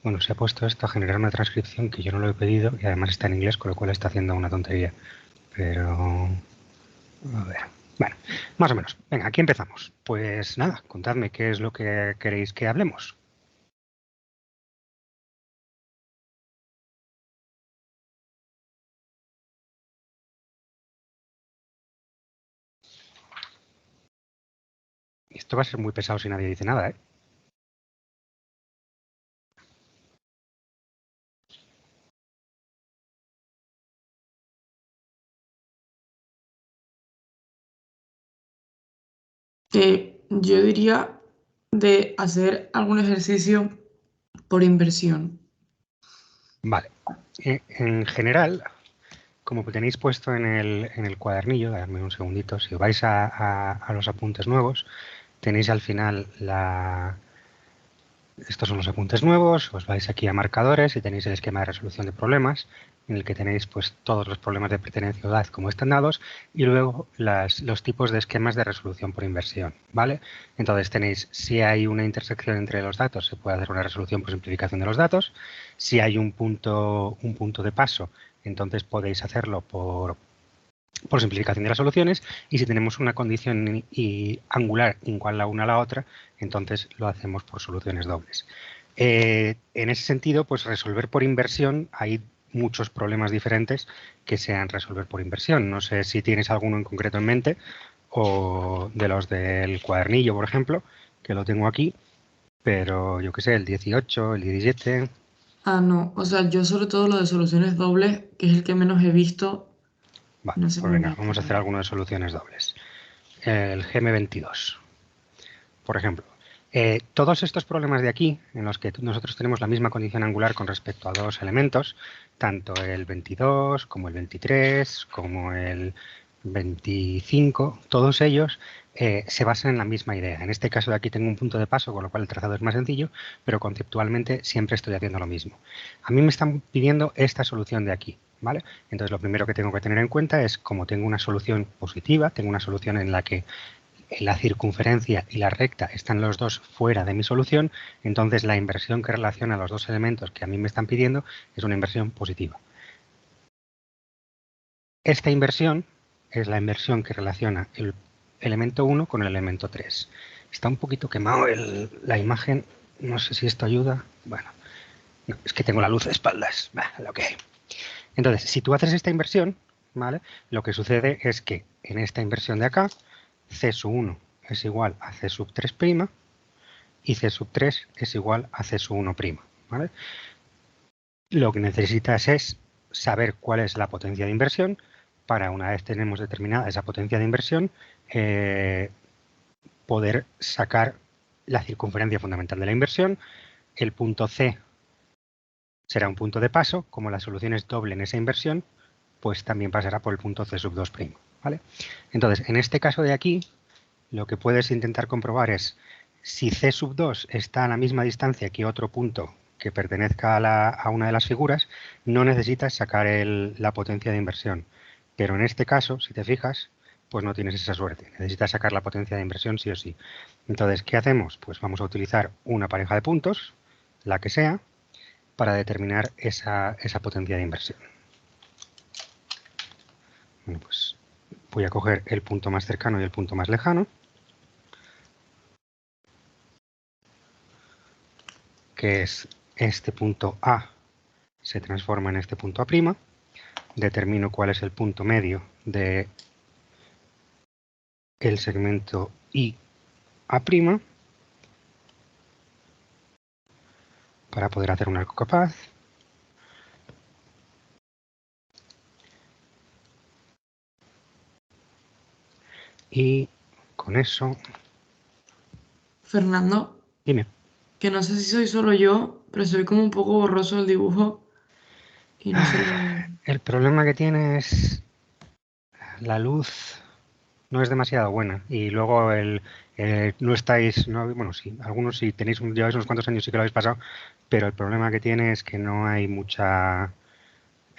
Bueno, se ha puesto esto a generar una transcripción que yo no lo he pedido y además está en inglés, con lo cual está haciendo una tontería. Pero... a ver. Bueno, más o menos. Venga, aquí empezamos. Pues nada, contadme qué es lo que queréis que hablemos. Esto va a ser muy pesado si nadie dice nada, ¿eh? Yo diría de hacer algún ejercicio por inversión. Vale. En general, como tenéis puesto en el cuadernillo, dadme un segundito, si vais a los apuntes nuevos, tenéis al final estos son los apuntes nuevos, os vais aquí a marcadores y tenéis el esquema de resolución de problemas, en el que tenéis pues todos los problemas de pertenencia o edad como están dados, y luego los tipos de esquemas de resolución por inversión, ¿vale? Entonces tenéis, si hay una intersección entre los datos, se puede hacer una resolución por simplificación de los datos. Si hay un punto de paso, entonces podéis hacerlo por simplificación de las soluciones, y si tenemos una condición angular igual la una a la otra, entonces lo hacemos por soluciones dobles. En ese sentido, pues resolver por inversión, hay muchos problemas diferentes que sean resolver por inversión. No sé si tienes alguno en concreto en mente, o de los del cuadernillo, por ejemplo, que lo tengo aquí, pero yo qué sé, el 18, el 17... Ah, no, o sea, yo sobre todo lo de soluciones dobles, que es el que menos he visto, Vale, no sé pues muy venga, bien vamos a hacer cómo. alguno de soluciones dobles. El GM22. Por ejemplo, todos estos problemas de aquí, en los que nosotros tenemos la misma condición angular con respecto a dos elementos, tanto el 22 como el 23 como el 25, todos ellos se basan en la misma idea. En este caso de aquí tengo un punto de paso, con lo cual el trazado es más sencillo, pero conceptualmente siempre estoy haciendo lo mismo. A mí me están pidiendo esta solución de aquí, ¿vale? Entonces lo primero que tengo que tener en cuenta es, como tengo una solución positiva, tengo una solución en la que la circunferencia y la recta están los dos fuera de mi solución, entonces la inversión que relaciona los dos elementos que a mí me están pidiendo es una inversión positiva. Esta inversión es la inversión que relaciona el elemento 1 con el elemento 3. Está un poquito quemado la imagen, no sé si esto ayuda. Bueno, no, es que tengo la luz de espaldas, lo que hay. Entonces, si tú haces esta inversión, ¿vale? Lo que sucede es que en esta inversión de acá, C sub 1 es igual a C sub 3', y C sub 3 es igual a C sub 1', ¿vale? Lo que necesitas es saber cuál es la potencia de inversión para, una vez tenemos determinada esa potencia de inversión, poder sacar la circunferencia fundamental de la inversión. El punto C será un punto de paso, como la solución es doble en esa inversión, pues también pasará por el punto C sub 2', ¿vale? Entonces, en este caso de aquí, lo que puedes intentar comprobar es si C sub 2 está a la misma distancia que otro punto que pertenezca a una de las figuras, no necesitas sacar la potencia de inversión. Pero en este caso, si te fijas, pues no tienes esa suerte. Necesitas sacar la potencia de inversión sí o sí. Entonces, ¿qué hacemos? Pues vamos a utilizar una pareja de puntos, la que sea, para determinar esa potencia de inversión. Bueno, pues voy a coger el punto más cercano y el punto más lejano, que es este punto A se transforma en este punto A', determino cuál es el punto medio de el segmento IA' para poder hacer un arco capaz. Y con eso... Fernando, Dime. que no sé si soy solo yo, pero soy como un poco borroso el dibujo y no se le... El problema que tiene es la luz no es demasiado buena, y luego no estáis, no, bueno, sí, algunos sí tenéis, lleváis unos cuantos años sí que lo habéis pasado, pero el problema que tiene es que no hay mucha, o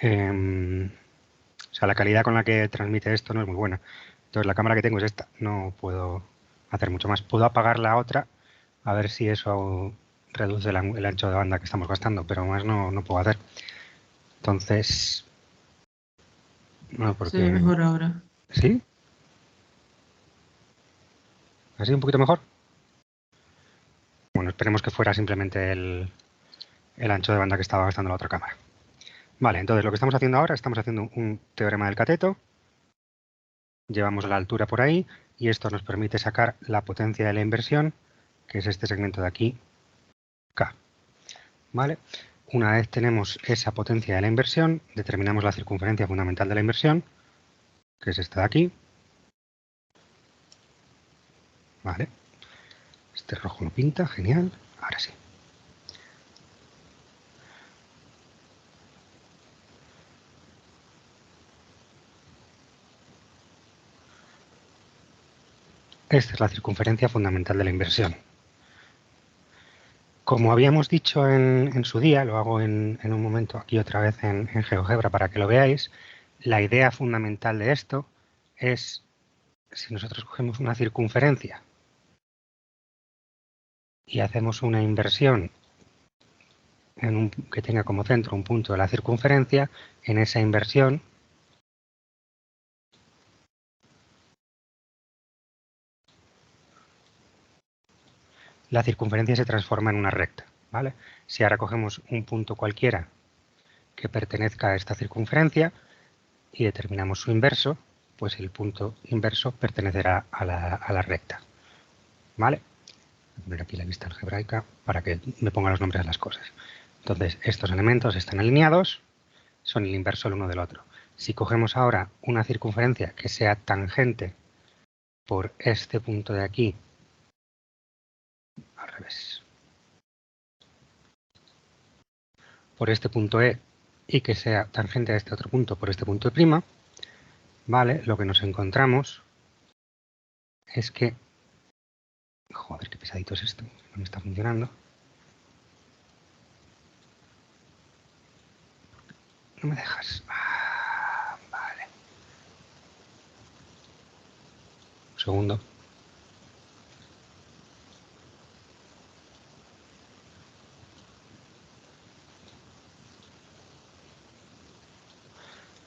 sea, la calidad con la que transmite esto no es muy buena. Entonces la cámara que tengo es esta, no puedo hacer mucho más. Puedo apagar la otra, a ver si eso reduce el ancho de banda que estamos gastando, pero más no puedo hacer. Entonces, no, Se ve porque... mejor ahora. ¿Sí? ¿Así un poquito mejor? Bueno, esperemos que fuera simplemente el ancho de banda que estaba gastando la otra cámara. Vale, entonces lo que estamos haciendo ahora, estamos haciendo un teorema del cateto, llevamos la altura por ahí y esto nos permite sacar la potencia de la inversión, que es este segmento de aquí, K. ¿Vale? Una vez tenemos esa potencia de la inversión, determinamos la circunferencia fundamental de la inversión, que es esta de aquí. Vale. Este rojo lo pinta, genial. Ahora sí. Esta es la circunferencia fundamental de la inversión. Como habíamos dicho en su día, lo hago en un momento aquí otra vez en GeoGebra para que lo veáis, la idea fundamental de esto es, si nosotros cogemos una circunferencia y hacemos una inversión que tenga como centro un punto de la circunferencia, en esa inversión la circunferencia se transforma en una recta. ¿Vale? Si ahora cogemos un punto cualquiera que pertenezca a esta circunferencia y determinamos su inverso, pues el punto inverso pertenecerá a la recta. ¿Vale? Voy a poner aquí la lista algebraica para que me ponga los nombres de las cosas. Entonces, estos elementos están alineados, son el inverso el uno del otro. Si cogemos ahora una circunferencia que sea tangente por este punto de aquí, al revés, por este punto E y que sea tangente a este otro punto por este punto E', ¿vale? Lo que nos encontramos es que... Joder, qué pesadito es esto, no me está funcionando. No me dejas. Vale. Un segundo.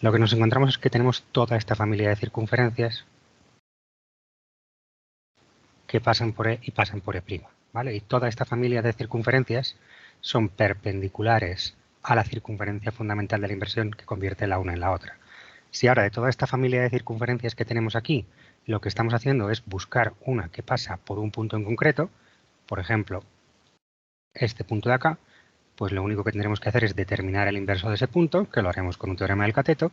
Lo que nos encontramos es que tenemos toda esta familia de circunferencias que pasan por E y pasan por E', ¿vale? Y toda esta familia de circunferencias son perpendiculares a la circunferencia fundamental de la inversión que convierte la una en la otra. Si ahora de toda esta familia de circunferencias que tenemos aquí, lo que estamos haciendo es buscar una que pasa por un punto en concreto, por ejemplo, este punto de acá, pues lo único que tendremos que hacer es determinar el inverso de ese punto, que lo haremos con un teorema del cateto,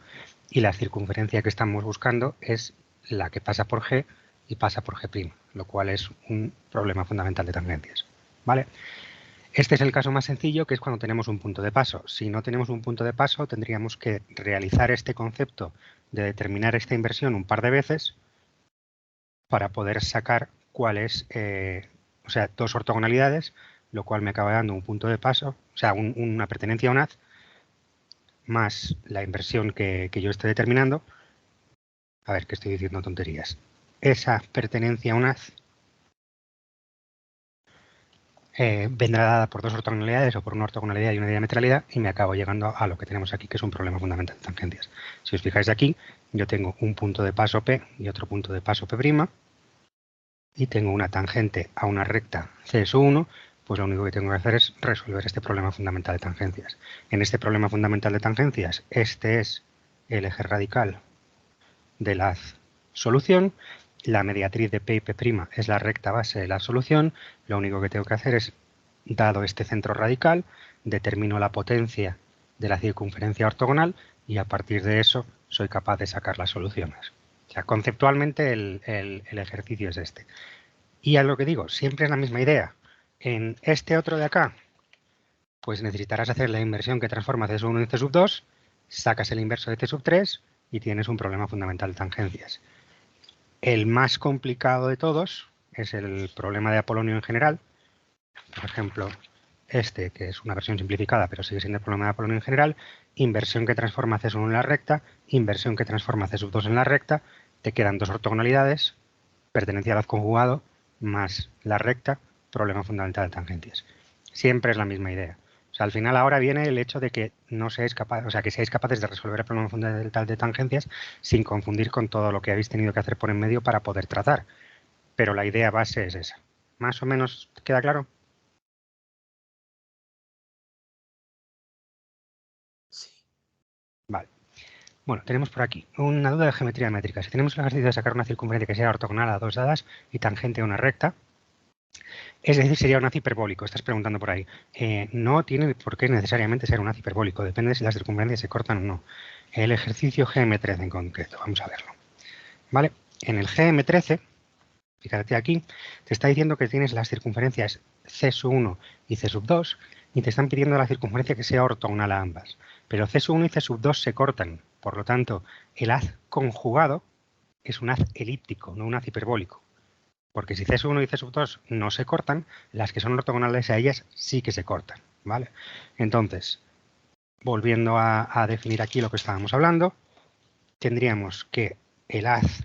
y la circunferencia que estamos buscando es la que pasa por G y pasa por G', lo cual es un problema fundamental de tangencias. ¿Vale? Este es el caso más sencillo, que es cuando tenemos un punto de paso. Si no tenemos un punto de paso, tendríamos que realizar este concepto de determinar esta inversión un par de veces para poder sacar cuáles, o sea, dos ortogonalidades, lo cual me acaba dando un punto de paso, o sea, una pertenencia a un haz, más la inversión que yo esté determinando. A ver, que estoy diciendo tonterías. Esa pertenencia a un haz vendrá dada por dos ortogonalidades o por una ortogonalidad y una diametralidad y me acabo llegando a lo que tenemos aquí, que es un problema fundamental de tangencias. Si os fijáis aquí, yo tengo un punto de paso P y otro punto de paso P' y tengo una tangente a una recta CS1, pues lo único que tengo que hacer es resolver este problema fundamental de tangencias. En este problema fundamental de tangencias, este es el eje radical de la solución. La mediatriz de P y P' es la recta base de la solución. Lo único que tengo que hacer es, dado este centro radical, determino la potencia de la circunferencia ortogonal y a partir de eso soy capaz de sacar las soluciones. O sea, conceptualmente el ejercicio es este. Y a lo que digo, siempre es la misma idea. En este otro de acá, pues necesitarás hacer la inversión que transforma C1 en C2, sacas el inverso de C3 y tienes un problema fundamental de tangencias. El más complicado de todos es el problema de Apolonio en general. Por ejemplo, este, que es una versión simplificada, pero sigue siendo el problema de Apolonio en general, inversión que transforma C1 en la recta, inversión que transforma C2 en la recta, te quedan dos ortogonalidades, pertenencia al haz conjugado, más la recta, problema fundamental de tangencias. Siempre es la misma idea. O sea, al final ahora viene el hecho de que no seáis capaces, o sea, que seáis capaces de resolver el problema fundamental de tangencias sin confundir con todo lo que habéis tenido que hacer por en medio para poder tratar. Pero la idea base es esa. ¿Más o menos queda claro? Sí. Vale. Bueno, tenemos por aquí una duda de geometría métrica. Si tenemos el ejercicio de sacar una circunferencia que sea ortogonal a dos dadas y tangente a una recta, es decir, sería un haz hiperbólico, estás preguntando por ahí. No tiene por qué necesariamente ser un haz hiperbólico, depende de si las circunferencias se cortan o no. El ejercicio GM13 en concreto, vamos a verlo. ¿Vale? En el GM13, fíjate aquí, te está diciendo que tienes las circunferencias C1 y C2 y te están pidiendo la circunferencia que sea ortogonal a ambas. Pero C1 y C2 se cortan, por lo tanto, el haz conjugado es un haz elíptico, no un haz hiperbólico. Porque si C1 y C2 no se cortan, las que son ortogonales a ellas sí que se cortan, ¿vale? Entonces, volviendo a definir aquí lo que estábamos hablando, tendríamos que el haz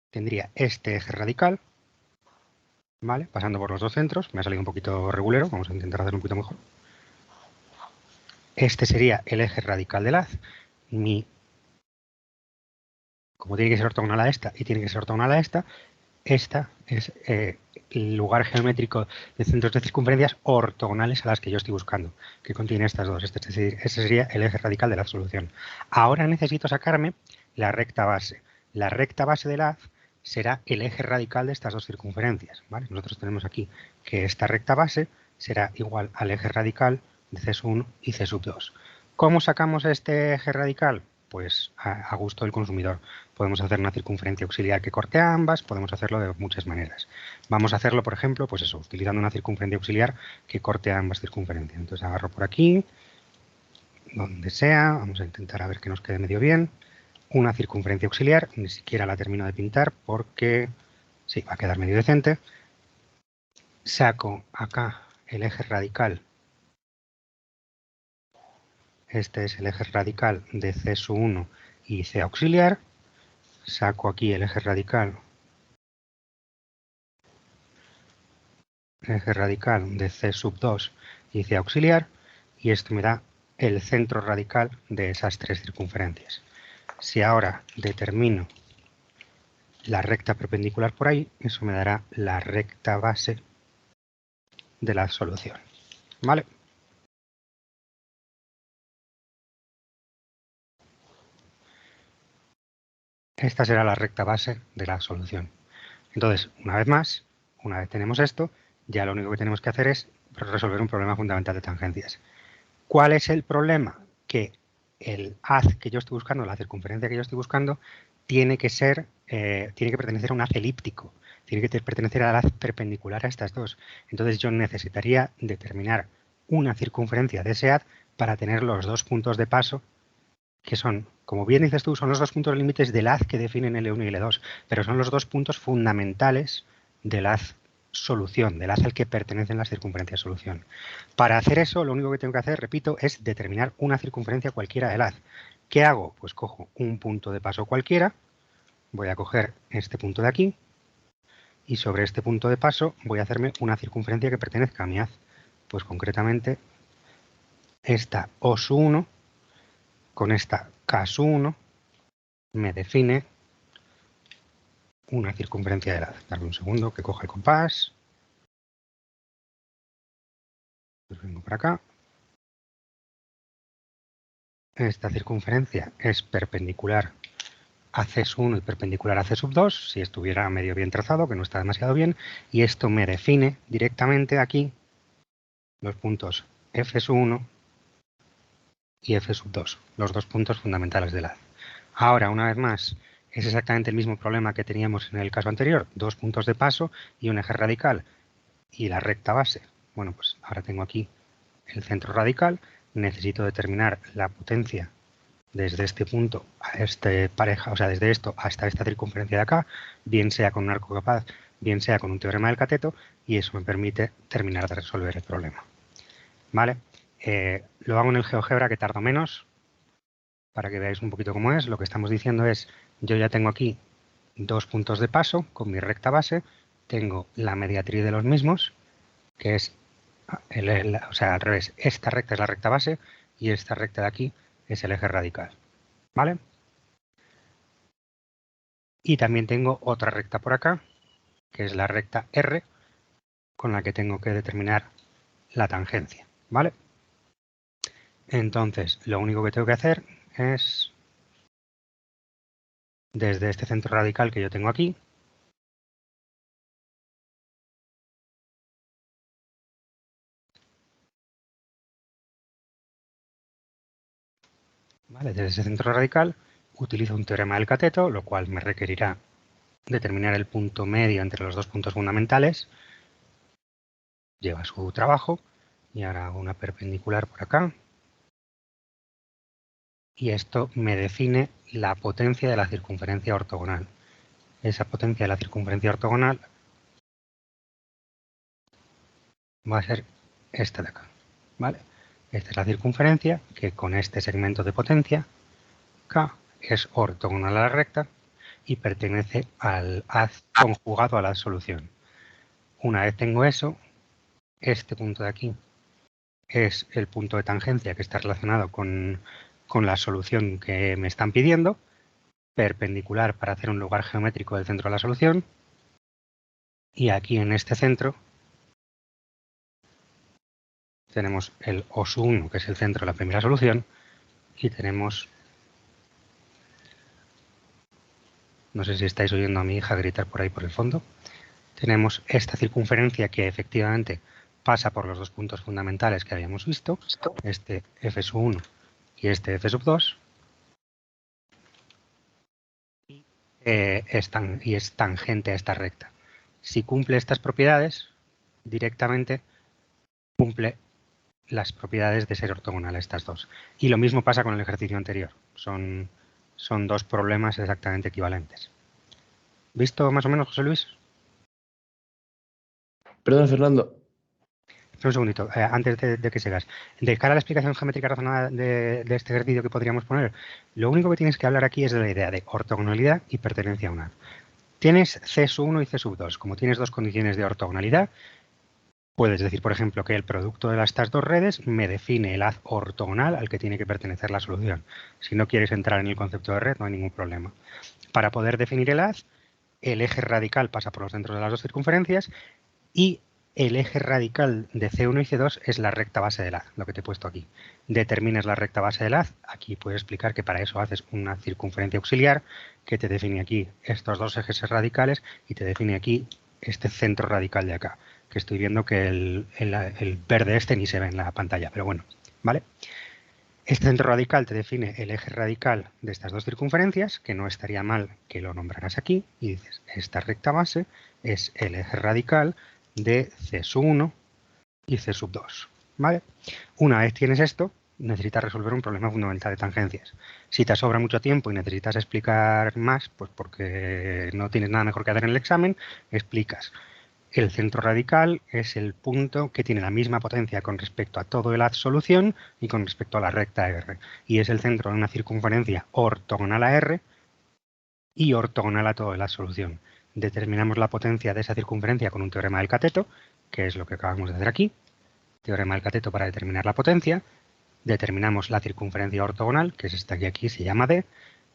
tendría este eje radical, ¿vale? Pasando por los dos centros, me ha salido un poquito regulero, vamos a intentar hacerlo un poquito mejor. Este sería el eje radical del haz. Como tiene que ser ortogonal a esta y tiene que ser ortogonal a esta es el lugar geométrico de centros de circunferencias ortogonales a las que yo estoy buscando, que contiene estas dos. Es decir, ese sería el eje radical de la solución. Ahora necesito sacarme la recta base. La recta base del haz será el eje radical de estas dos circunferencias, ¿vale? Nosotros tenemos aquí que esta recta base será igual al eje radical de C1 y C2. ¿Cómo sacamos este eje radical? Pues a gusto del consumidor. Podemos hacer una circunferencia auxiliar que corte a ambas, podemos hacerlo de muchas maneras. Vamos a hacerlo, por ejemplo, pues eso, utilizando una circunferencia auxiliar que corte a ambas circunferencias. Entonces agarro por aquí, donde sea, vamos a intentar a ver que nos quede medio bien. Una circunferencia auxiliar, ni siquiera la termino de pintar porque sí, va a quedar medio decente. Saco acá el eje radical. Este es el eje radical de C1 y C auxiliar. Saco aquí el eje radical de C2 y C auxiliar, y esto me da el centro radical de esas tres circunferencias. Si ahora determino la recta perpendicular por ahí, eso me dará la recta base de la solución. ¿Vale? Esta será la recta base de la solución. Entonces, una vez más, una vez tenemos esto, ya lo único que tenemos que hacer es resolver un problema fundamental de tangencias. ¿Cuál es el problema? Que el haz que yo estoy buscando, la circunferencia que yo estoy buscando, tiene que pertenecer a un haz elíptico, tiene que pertenecer al haz perpendicular a estas dos. Entonces yo necesitaría determinar una circunferencia de ese haz para tener los dos puntos de paso, que son, como bien dices tú, son los dos puntos límites del haz que definen L1 y L2, pero son los dos puntos fundamentales del haz solución, del haz al que pertenecen las circunferencias solución. Para hacer eso, lo único que tengo que hacer, repito, es determinar una circunferencia cualquiera del haz. ¿Qué hago? Pues cojo un punto de paso cualquiera, voy a coger este punto de aquí, y sobre este punto de paso voy a hacerme una circunferencia que pertenezca a mi haz. Pues concretamente, esta OS1 con esta K1 me define una circunferencia del haz. Darme un segundo que coja el compás. Pues vengo para acá. Esta circunferencia es perpendicular a C1 y perpendicular a C2, si estuviera medio bien trazado, que no está demasiado bien, y esto me define directamente aquí los puntos F1 y F2, los dos puntos fundamentales del haz. Ahora, una vez más, es exactamente el mismo problema que teníamos en el caso anterior, dos puntos de paso y un eje radical y la recta base. Bueno, pues ahora tengo aquí el centro radical, necesito determinar la potencia desde este punto a este pareja, o sea, desde esto hasta esta circunferencia de acá, bien sea con un arco capaz, bien sea con un teorema del cateto, y eso me permite terminar de resolver el problema. ¿Vale? Lo hago en el GeoGebra, que tarda menos, para que veáis un poquito cómo es. Lo que estamos diciendo es, yo ya tengo aquí dos puntos de paso con mi recta base, tengo la mediatriz de los mismos, que es O sea, al revés, esta recta es la recta base y esta recta de aquí es el eje radical, ¿vale? Y también tengo otra recta por acá, que es la recta R, con la que tengo que determinar la tangencia, ¿vale? Entonces, lo único que tengo que hacer es, desde este centro radical que yo tengo aquí, ¿vale? Desde ese centro radical utilizo un teorema del cateto, lo cual me requerirá determinar el punto medio entre los dos puntos fundamentales. Lleva su trabajo y ahora hago una perpendicular por acá. Y esto me define la potencia de la circunferencia ortogonal. Esa potencia de la circunferencia ortogonal va a ser esta de acá, ¿vale? Esta es la circunferencia que con este segmento de potencia K es ortogonal a la recta y pertenece al haz conjugado a la solución. Una vez tengo eso, este punto de aquí es el punto de tangencia que está relacionado con la solución que me están pidiendo, perpendicular para hacer un lugar geométrico del centro de la solución, y aquí en este centro tenemos el OS1, que es el centro de la primera solución, y tenemos, no sé si estáis oyendo a mi hija gritar por ahí por el fondo, tenemos esta circunferencia que efectivamente pasa por los dos puntos fundamentales que habíamos visto, este F1 y este F2, y es tangente a esta recta. Si cumple estas propiedades, directamente cumple las propiedades de ser ortogonal a estas dos. Y lo mismo pasa con el ejercicio anterior. Son dos problemas exactamente equivalentes. ¿Visto más o menos, José Luis? Perdón, Fernando. Un segundito, antes de que sigas. De cara a la explicación geométrica razonada de este ejercicio que podríamos poner, lo único que tienes que hablar aquí es de la idea de ortogonalidad y pertenencia a una. Tienes C1 y C2. Como tienes dos condiciones de ortogonalidad, puedes decir, por ejemplo, que el producto de estas dos redes me define el haz ortogonal al que tiene que pertenecer la solución. Si no quieres entrar en el concepto de red, no hay ningún problema. Para poder definir el haz, el eje radical pasa por los centros de las dos circunferencias y el eje radical de C1 y C2 es la recta base del haz, lo que te he puesto aquí. Determinas la recta base del haz. Aquí puedes explicar que para eso haces una circunferencia auxiliar que te define aquí estos dos ejes radicales y te define aquí este centro radical de acá, que estoy viendo que el verde este ni se ve en la pantalla, pero bueno, ¿vale? Este centro radical te define el eje radical de estas dos circunferencias, que no estaría mal que lo nombraras aquí, y dices, esta recta base es el eje radical de C1 y C2, ¿vale? Una vez tienes esto, necesitas resolver un problema fundamental de tangencias. Si te sobra mucho tiempo y necesitas explicar más, pues porque no tienes nada mejor que hacer en el examen, explicas. El centro radical es el punto que tiene la misma potencia con respecto a todo el haz solución y con respecto a la recta R. Y es el centro de una circunferencia ortogonal a R y ortogonal a todo el haz solución. Determinamos la potencia de esa circunferencia con un teorema del cateto, que es lo que acabamos de hacer aquí. Teorema del cateto para determinar la potencia. Determinamos la circunferencia ortogonal, que es esta que aquí se llama D,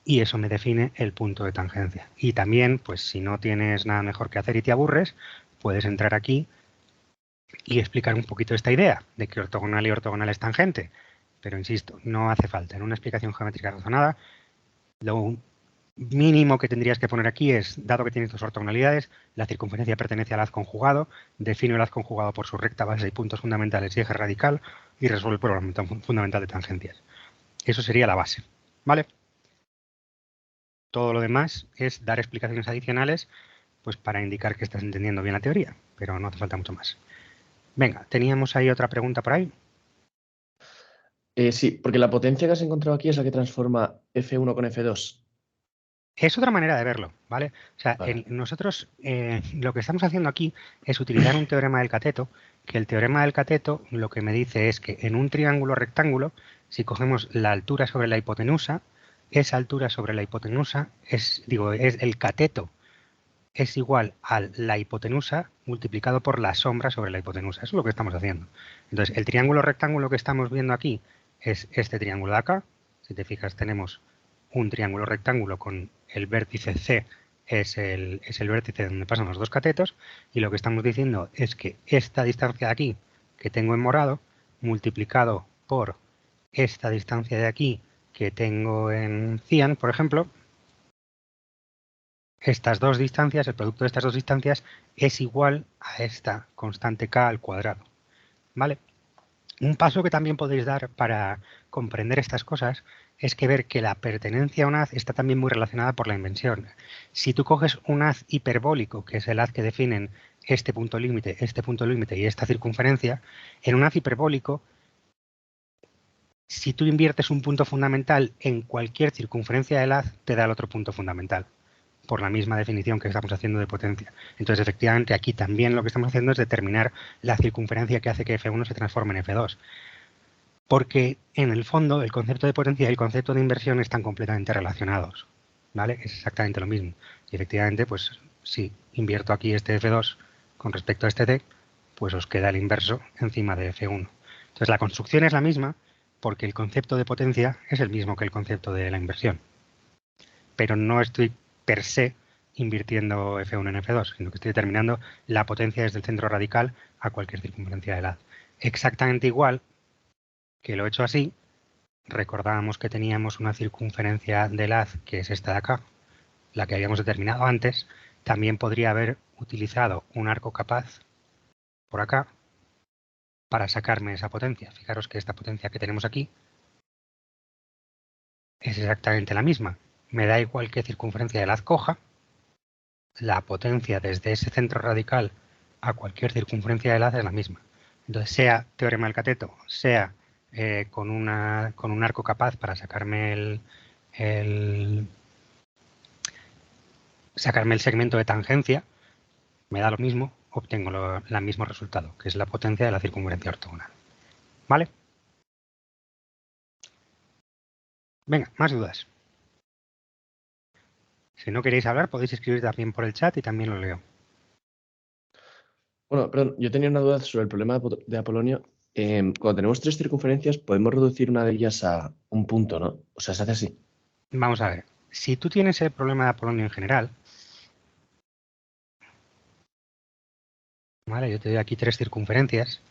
y eso me define el punto de tangencia. Y también, pues si no tienes nada mejor que hacer y te aburres, puedes entrar aquí y explicar un poquito esta idea de que ortogonal y ortogonal es tangente. Pero insisto, no hace falta. En una explicación geométrica razonada, lo mínimo que tendrías que poner aquí es, dado que tienes dos ortogonalidades, la circunferencia pertenece al haz conjugado, defino el haz conjugado por su recta base y puntos fundamentales y eje radical y resuelvo el problema fundamental de tangencias. Eso sería la base, ¿vale? Todo lo demás es dar explicaciones adicionales pues para indicar que estás entendiendo bien la teoría, pero no hace falta mucho más. Venga, teníamos ahí otra pregunta por ahí. Sí, porque la potencia que has encontrado aquí es la que transforma F1 con F2. Es otra manera de verlo, ¿vale? O sea, Vale. nosotros lo que estamos haciendo aquí es utilizar un teorema del cateto, que el teorema del cateto lo que me dice es que en un triángulo rectángulo, si cogemos la altura sobre la hipotenusa, esa altura sobre la hipotenusa es el cateto es igual a la hipotenusa multiplicado por la sombra sobre la hipotenusa. Eso es lo que estamos haciendo. Entonces, el triángulo rectángulo que estamos viendo aquí es este triángulo de acá. Si te fijas, tenemos un triángulo rectángulo con el vértice C, es el vértice donde pasan los dos catetos, y lo que estamos diciendo es que esta distancia de aquí, que tengo en morado, multiplicado por esta distancia de aquí, que tengo en cian, por ejemplo, estas dos distancias, el producto de estas dos distancias es igual a esta constante k al cuadrado. ¿Vale? Un paso que también podéis dar para comprender estas cosas es que ver que la pertenencia a un haz está también muy relacionada por la inversión. Si tú coges un haz hiperbólico, que es el haz que definen este punto límite y esta circunferencia, en un haz hiperbólico, si tú inviertes un punto fundamental en cualquier circunferencia del haz, te da el otro punto fundamental, por la misma definición que estamos haciendo de potencia. Entonces, efectivamente, aquí también lo que estamos haciendo es determinar la circunferencia que hace que F1 se transforme en F2. Porque, en el fondo, el concepto de potencia y el concepto de inversión están completamente relacionados. ¿Vale? Es exactamente lo mismo. Y, efectivamente, pues si invierto aquí este F2 con respecto a este T, pues os queda el inverso encima de F1. Entonces, la construcción es la misma porque el concepto de potencia es el mismo que el concepto de la inversión. Pero no estoy per se invirtiendo F1 en F2, sino que estoy determinando la potencia desde el centro radical a cualquier circunferencia del haz. Exactamente igual que lo he hecho así, recordábamos que teníamos una circunferencia del haz, que es esta de acá, la que habíamos determinado antes. También podría haber utilizado un arco capaz por acá para sacarme esa potencia. Fijaros que esta potencia que tenemos aquí es exactamente la misma. Me da igual qué circunferencia del haz coja, la potencia desde ese centro radical a cualquier circunferencia del haz es la misma. Entonces, sea teorema del cateto, sea con un arco capaz para sacarme sacarme el segmento de tangencia, me da lo mismo, obtengo el mismo resultado, que es la potencia de la circunferencia ortogonal. ¿Vale? Venga, más dudas. Si no queréis hablar, podéis escribir también por el chat y también lo leo. Bueno, perdón, yo tenía una duda sobre el problema de Apolonio. Cuando tenemos tres circunferencias, podemos reducir una de ellas a un punto, ¿no? O sea, se hace así. Vamos a ver. Si tú tienes el problema de Apolonio en general, ¿vale? Yo te doy aquí tres circunferencias.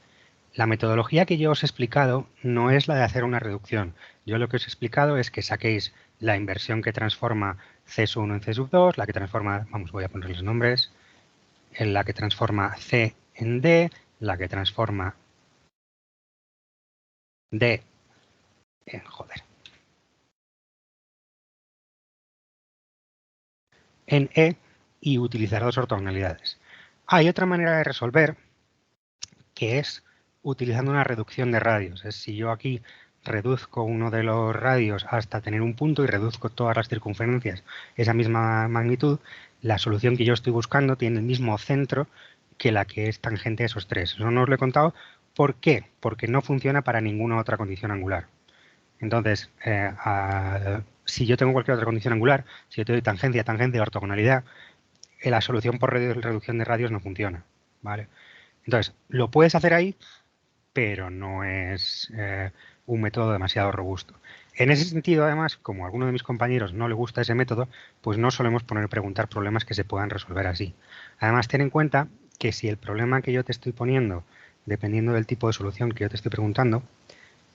La metodología que yo os he explicado no es la de hacer una reducción. Yo lo que os he explicado es que saquéis la inversión que transforma C1 en C2, la que transforma, vamos, voy a poner los nombres, en la que transforma C en D, la que transforma D en, en E y utilizar dos ortogonalidades. Hay otra manera de resolver que es utilizando una reducción de radios. Es si yo aquí reduzco uno de los radios hasta tener un punto y reduzco todas las circunferencias esa misma magnitud, la solución que yo estoy buscando tiene el mismo centro que la que es tangente a esos tres. Eso no os lo he contado. ¿Por qué? Porque no funciona para ninguna otra condición angular. Entonces, si yo tengo cualquier otra condición angular, si yo te doy tangencia, tangente, ortogonalidad, la solución por reducción de radios no funciona. ¿Vale? Entonces, lo puedes hacer ahí, pero no es un método demasiado robusto. En ese sentido, además, como a alguno de mis compañeros no le gusta ese método, pues no solemos preguntar problemas que se puedan resolver así. Además, ten en cuenta que si el problema que yo te estoy poniendo, dependiendo del tipo de solución que yo te estoy preguntando,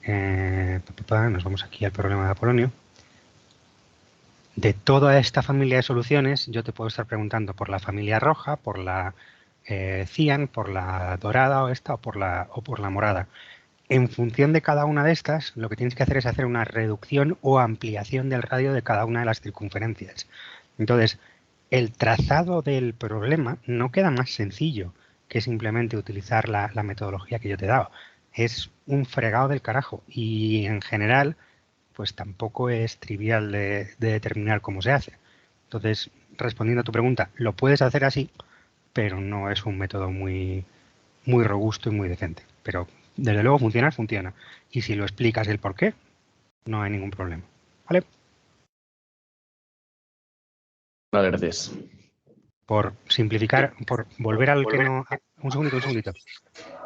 nos vamos aquí al problema de Apolonio, de toda esta familia de soluciones, yo te puedo estar preguntando por la familia roja, por la cian, por la dorada o por la morada. En función de cada una de estas, lo que tienes que hacer es hacer una reducción o ampliación del radio de cada una de las circunferencias. Entonces, el trazado del problema no queda más sencillo que simplemente utilizar la metodología que yo te he dado. Es un fregado del carajo y en general pues tampoco es trivial de determinar cómo se hace. Entonces, respondiendo a tu pregunta, lo puedes hacer así, pero no es un método muy, muy robusto y muy decente. Pero desde luego funcionar, funciona. Y si lo explicas el por qué, no hay ningún problema. ¿Vale? Vale, gracias. por simplificar, por volver al que no... Un segundito.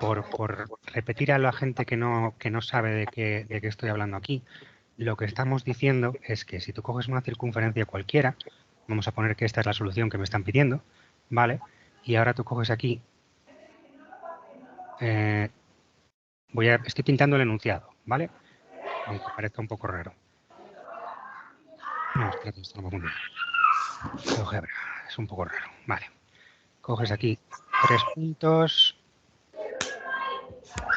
Por repetir a la gente que no sabe de qué estoy hablando aquí, lo que estamos diciendo es que si tú coges una circunferencia cualquiera, vamos a poner que esta es la solución que me están pidiendo, ¿vale? Y ahora tú coges aquí, estoy pintando el enunciado, ¿vale? Aunque parezca un poco raro. No, espérate, esto no va muy bien. GeoGebra, es un poco raro, vale. Coges aquí 3 puntos.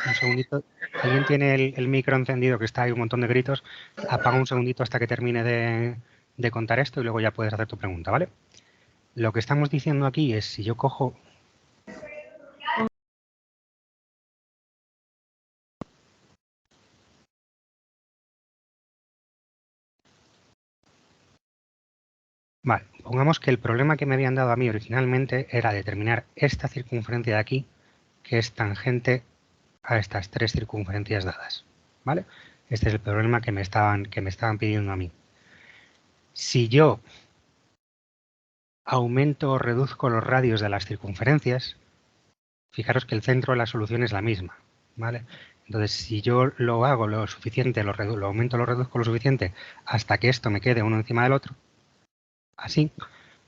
Un segundito. ¿Alguien tiene el micro encendido, que está ahí un montón de gritos? Apaga un segundito hasta que termine de contar esto y luego ya puedes hacer tu pregunta, ¿vale? Lo que estamos diciendo aquí es, si yo cojo... Vale, pongamos que el problema que me habían dado a mí originalmente era determinar esta circunferencia de aquí, que es tangente a estas 3 circunferencias dadas, ¿vale? Este es el problema que me estaban pidiendo a mí. Si yo aumento o reduzco los radios de las circunferencias, fijaros que el centro de la solución es la misma, ¿vale? Entonces, si yo lo hago lo suficiente, lo aumento, lo reduzco lo suficiente hasta que esto me quede uno encima del otro, así,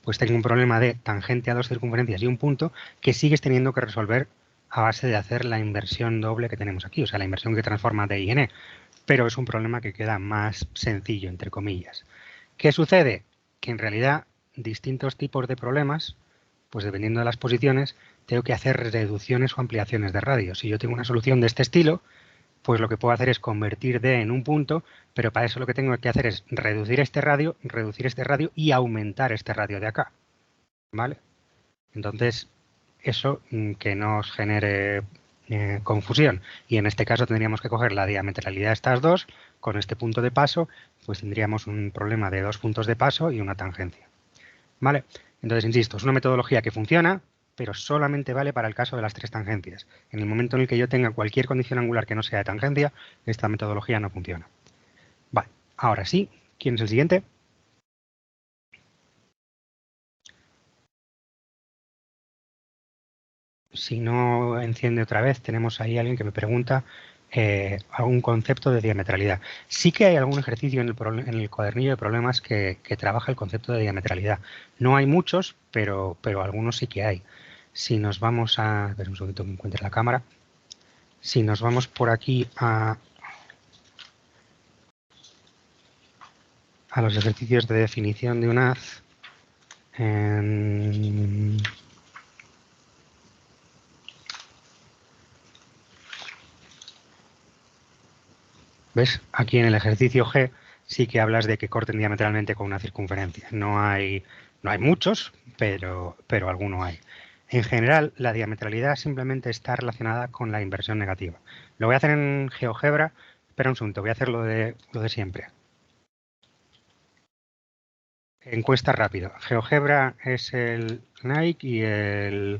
pues tengo un problema de tangente a 2 circunferencias y un punto que sigues teniendo que resolver a base de hacer la inversión doble que tenemos aquí, o sea, la inversión que transforma de I en E, pero es un problema que queda más sencillo, entre comillas. ¿Qué sucede? Que en realidad distintos tipos de problemas, pues dependiendo de las posiciones, tengo que hacer reducciones o ampliaciones de radio. Si yo tengo una solución de este estilo, pues lo que puedo hacer es convertir D en un punto, pero para eso lo que tengo que hacer es reducir este radio y aumentar este radio de acá, ¿vale? Entonces, eso que nos genere confusión. Y en este caso tendríamos que coger la diametralidad de estas dos, con este punto de paso, pues tendríamos un problema de 2 puntos de paso y una tangencia, ¿vale? Entonces, insisto, es una metodología que funciona, pero solamente vale para el caso de las 3 tangencias. En el momento en el que yo tenga cualquier condición angular que no sea de tangencia, esta metodología no funciona. Vale, ahora sí, ¿quién es el siguiente? Si no enciende otra vez, tenemos ahí a alguien que me pregunta algún concepto de diametralidad. Sí que hay algún ejercicio en el cuadernillo de problemas que trabaja el concepto de diametralidad. No hay muchos, pero algunos sí que hay. Si nos vamos a... A ver un segundito que encuentre la cámara. Si nos vamos por aquí a los ejercicios de definición de un haz, ¿ves? Aquí en el ejercicio G sí que hablas de que corten diametralmente con una circunferencia. No hay muchos, pero alguno hay. En general, la diametralidad simplemente está relacionada con la inversión negativa. Lo voy a hacer en GeoGebra. Espera un segundo, voy a hacer lo de siempre. Encuesta rápida. GeoGebra es el Nike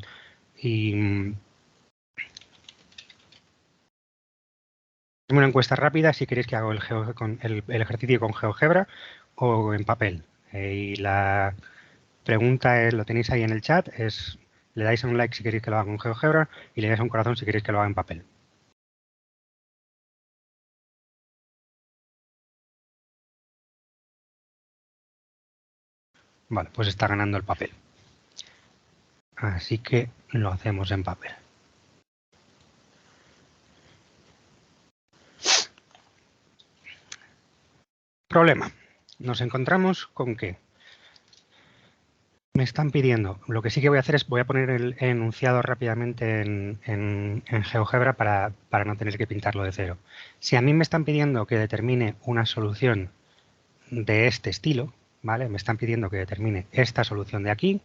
una encuesta rápida si queréis que haga el ejercicio con GeoGebra o en papel. Y la pregunta es, lo tenéis ahí en el chat, le dais a un like si queréis que lo haga con GeoGebra y le dais a un corazón si queréis que lo haga en papel. Vale, pues está ganando el papel. Así que lo hacemos en papel. Problema. Nos encontramos con que me están pidiendo, lo que sí que voy a hacer es, voy a poner el enunciado rápidamente en GeoGebra para no tener que pintarlo de cero. Si a mí me están pidiendo que determine una solución de este estilo, ¿vale? Me están pidiendo que determine esta solución de aquí.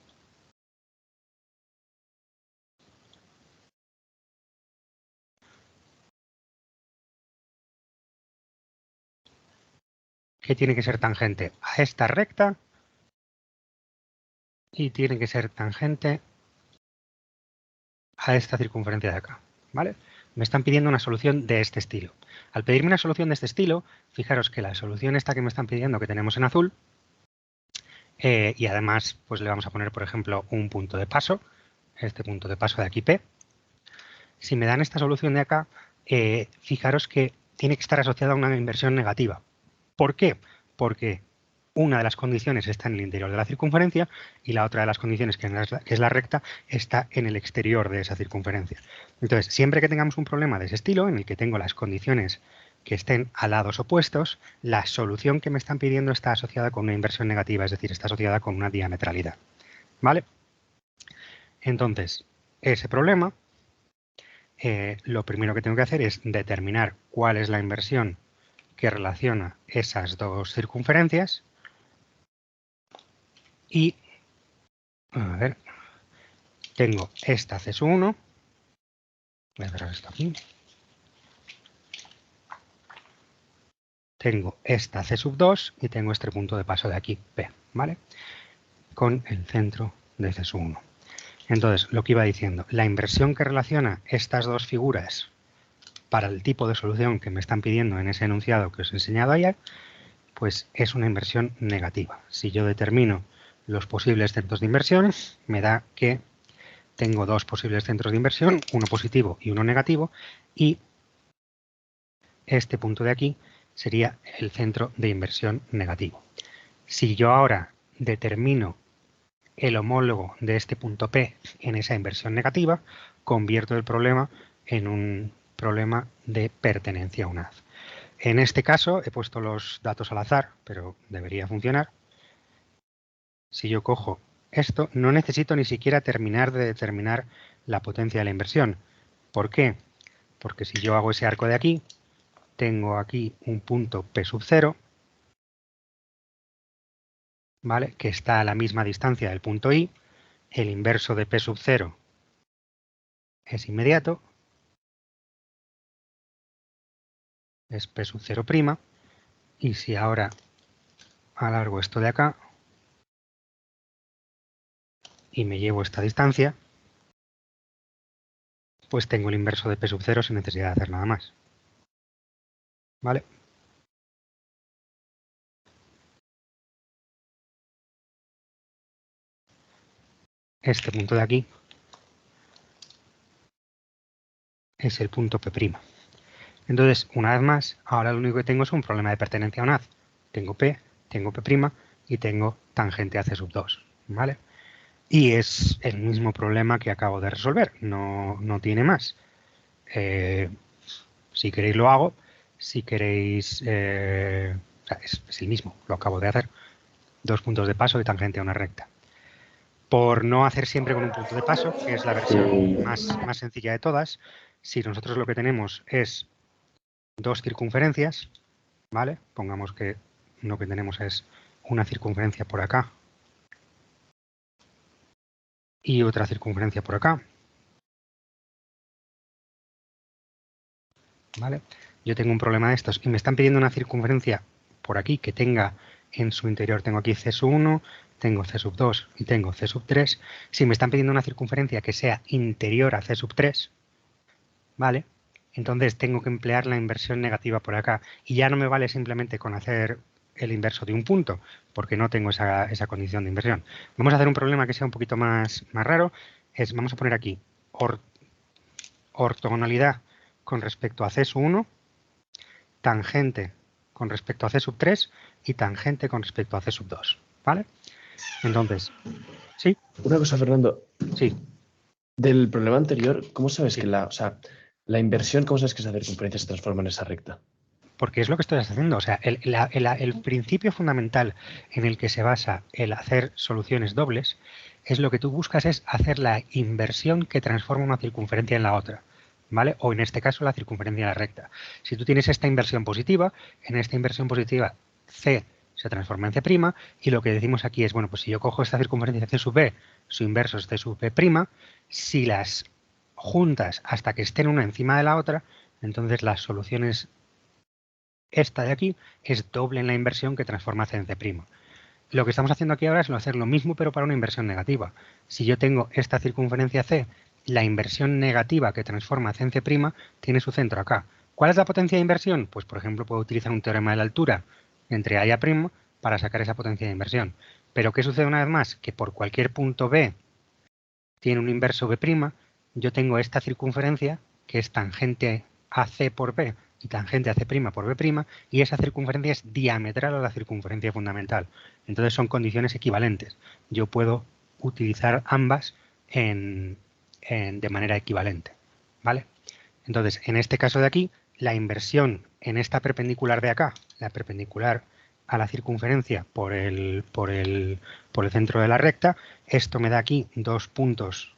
Que tiene que ser tangente a esta recta y tiene que ser tangente a esta circunferencia de acá, ¿vale? Me están pidiendo una solución de este estilo. Al pedirme una solución de este estilo, fijaros que la solución esta que me están pidiendo, que tenemos en azul, Y además, pues le vamos a poner, por ejemplo, un punto de paso, este punto de paso de aquí P. Si me dan esta solución de acá, fijaros que tiene que estar asociada a una inversión negativa. ¿Por qué? Porque una de las condiciones está en el interior de la circunferencia y la otra de las condiciones, que es la recta, está en el exterior de esa circunferencia. Entonces, siempre que tengamos un problema de ese estilo, en el que tengo las condiciones que estén a lados opuestos, la solución que me están pidiendo está asociada con una inversión negativa, es decir, está asociada con una diametralidad. ¿Vale? Entonces, ese problema, lo primero que tengo que hacer es determinar cuál es la inversión que relaciona esas dos circunferencias y, a ver, tengo esta C sub 1, voy a cerrar esto aquí, tengo esta C sub 2 y tengo este punto de paso de aquí, P, ¿vale? Con el centro de C sub 1. Entonces, lo que iba diciendo, la inversión que relaciona estas dos figuras para el tipo de solución que me están pidiendo en ese enunciado que os he enseñado ayer, pues es una inversión negativa. Si yo determino los posibles centros de inversión, me da que tengo dos posibles centros de inversión, uno positivo y uno negativo, y este punto de aquí sería el centro de inversión negativo. Si yo ahora determino el homólogo de este punto P en esa inversión negativa, convierto el problema en un problema de pertenencia a un haz. En este caso he puesto los datos al azar, pero debería funcionar. Si yo cojo esto, no necesito ni siquiera terminar de determinar la potencia de la inversión. ¿Por qué? Porque si yo hago ese arco de aquí, tengo aquí un punto P sub 0, ¿vale? Que está a la misma distancia del punto I. El inverso de P sub 0 es inmediato, es P sub 0', y si ahora alargo esto de acá y me llevo esta distancia, pues tengo el inverso de P sub 0 sin necesidad de hacer nada más. ¿Vale? Este punto de aquí es el punto P'. Entonces, una vez más, ahora lo único que tengo es un problema de pertenencia a un haz. Tengo P, tengo P' y tengo tangente a C sub 2. ¿Vale? Y es el mismo problema que acabo de resolver, no tiene más. Si queréis lo hago, si queréis... o sea, es el mismo, lo acabo de hacer. Dos puntos de paso y tangente a una recta. Por no hacer siempre con un punto de paso, que es la versión más sencilla de todas, si nosotros lo que tenemos es dos circunferencias, ¿vale? Pongamos que lo que tenemos es una circunferencia por acá y otra circunferencia por acá, ¿vale? Yo tengo un problema de estos y me están pidiendo una circunferencia por aquí que tenga en su interior, tengo aquí C sub 1, tengo C sub 2 y tengo C sub 3. Si me están pidiendo una circunferencia que sea interior a C sub 3, ¿vale? Entonces tengo que emplear la inversión negativa por acá y ya no me vale simplemente con hacer el inverso de un punto, porque no tengo esa condición de inversión. Vamos a hacer un problema que sea un poquito más raro. Vamos a poner aquí ortogonalidad con respecto a C sub 1, tangente con respecto a C sub 3 y tangente con respecto a C sub 2. ¿Vale? Entonces, ¿sí? Una cosa, Fernando. Sí. Del problema anterior, ¿cómo sabes que la inversión, cómo sabes que esa circunferencia se transforma en esa recta? Porque es lo que estoy haciendo. O sea, el principio fundamental en el que se basa el hacer soluciones dobles es lo que tú buscas es hacer la inversión que transforma una circunferencia en la otra, ¿vale? O en este caso la circunferencia en la recta. Si tú tienes esta inversión positiva, en esta inversión positiva C se transforma en C' y lo que decimos aquí es, bueno, pues si yo cojo esta circunferencia C sub B, su inverso es C sub B', si las juntas hasta que estén una encima de la otra, entonces las soluciones esta de aquí es doble en la inversión que transforma C en C'. Lo que estamos haciendo aquí ahora es hacer lo mismo pero para una inversión negativa. Si yo tengo ', circunferencia C, la inversión negativa que transforma C en C' tiene su centro acá. ¿Cuál es la potencia de inversión? Pues por ejemplo puedo utilizar un teorema de la altura entre A y A' para sacar esa potencia de inversión. Pero ¿qué sucede una vez más? Que por cualquier punto B tiene un inverso B', yo tengo esta circunferencia que es tangente AC por B y tangente AC' por B', y esa circunferencia es diametral a la circunferencia fundamental. Entonces son condiciones equivalentes. Yo puedo utilizar ambas de manera equivalente, ¿vale? Entonces, en este caso de aquí, la inversión en esta perpendicular de acá, la perpendicular a la circunferencia por el centro de la recta, esto me da aquí dos puntos,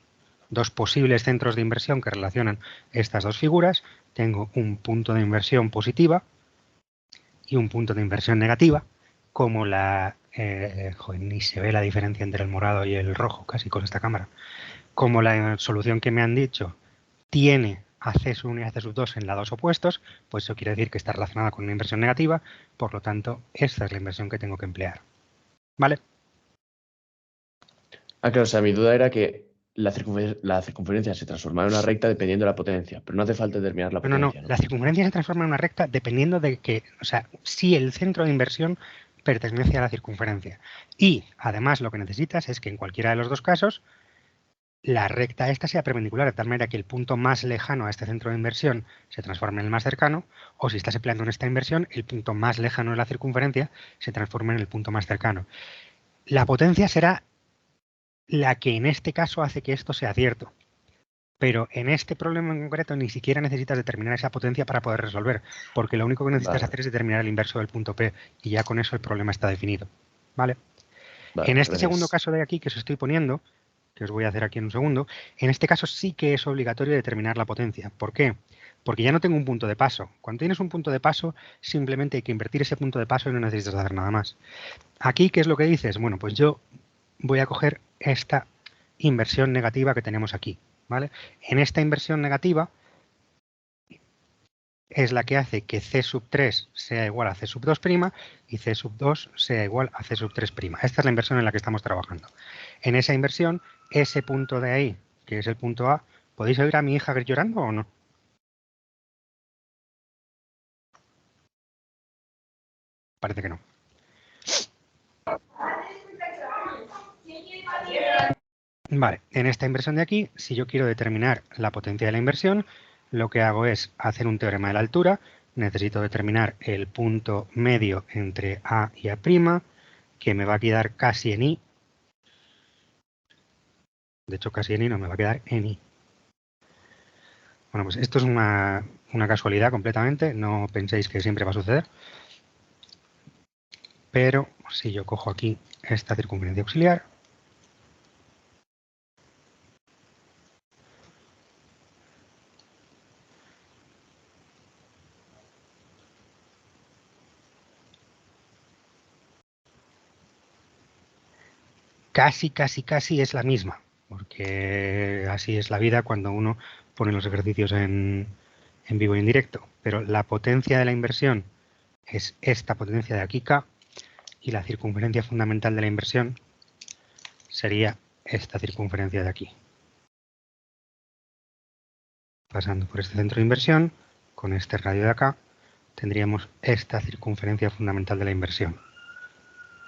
dos posibles centros de inversión que relacionan estas dos figuras. Tengo un punto de inversión positiva y un punto de inversión negativa, como la... joder, ni se ve la diferencia entre el morado y el rojo casi con esta cámara. Como la solución que me han dicho tiene a C1 y a C2 en lados opuestos, pues eso quiere decir que está relacionada con una inversión negativa, por lo tanto, esta es la inversión que tengo que emplear. ¿Vale? Ah, claro, o sea, mi duda era que la circunferencia se transforma en una recta dependiendo de la potencia, pero no hace falta determinar la No, no, potencia, ¿no? la circunferencia se transforma en una recta dependiendo de que, o sea, si el centro de inversión pertenece a la circunferencia. Y, además, lo que necesitas es que en cualquiera de los dos casos, la recta esta sea perpendicular, de tal manera que el punto más lejano a este centro de inversión se transforme en el más cercano, o si estás empleando en esta inversión, el punto más lejano de la circunferencia se transforma en el punto más cercano. La potencia será la que en este caso hace que esto sea cierto. Pero en este problema en concreto ni siquiera necesitas determinar esa potencia para poder resolver, porque lo único que necesitas hacer es determinar el inverso del punto P, y ya con eso el problema está definido. ¿Vale? Vale, En este gracias. segundo caso de aquí que os estoy poniendo, que os voy a hacer aquí en un segundo, en este caso sí que es obligatorio determinar la potencia. ¿Por qué? Porque ya no tengo un punto de paso. Cuando tienes un punto de paso, simplemente hay que invertir ese punto de paso y no necesitas hacer nada más. Aquí, ¿qué es lo que dices? Bueno, pues yo voy a coger esta inversión negativa que tenemos aquí, ¿vale? En esta inversión negativa es la que hace que C3 sea igual a C2' y C2 sea igual a C3'. Esta es la inversión en la que estamos trabajando. En esa inversión, ese punto de ahí, que es el punto A, ¿podéis oír a mi hija llorando o no? Parece que no. Vale, en esta inversión de aquí, si yo quiero determinar la potencia de la inversión, lo que hago es hacer un teorema de la altura. Necesito determinar el punto medio entre A y A', que me va a quedar casi en I. De hecho, casi en I no, me va a quedar en I. Bueno, pues esto es una casualidad completamente, no penséis que siempre va a suceder. Pero si yo cojo aquí esta circunferencia auxiliar, casi es la misma, porque así es la vida cuando uno pone los ejercicios en vivo y en directo. Pero la potencia de la inversión es esta potencia de aquí K, y la circunferencia fundamental de la inversión sería esta circunferencia de aquí. Pasando por este centro de inversión, con este radio de acá, tendríamos esta circunferencia fundamental de la inversión.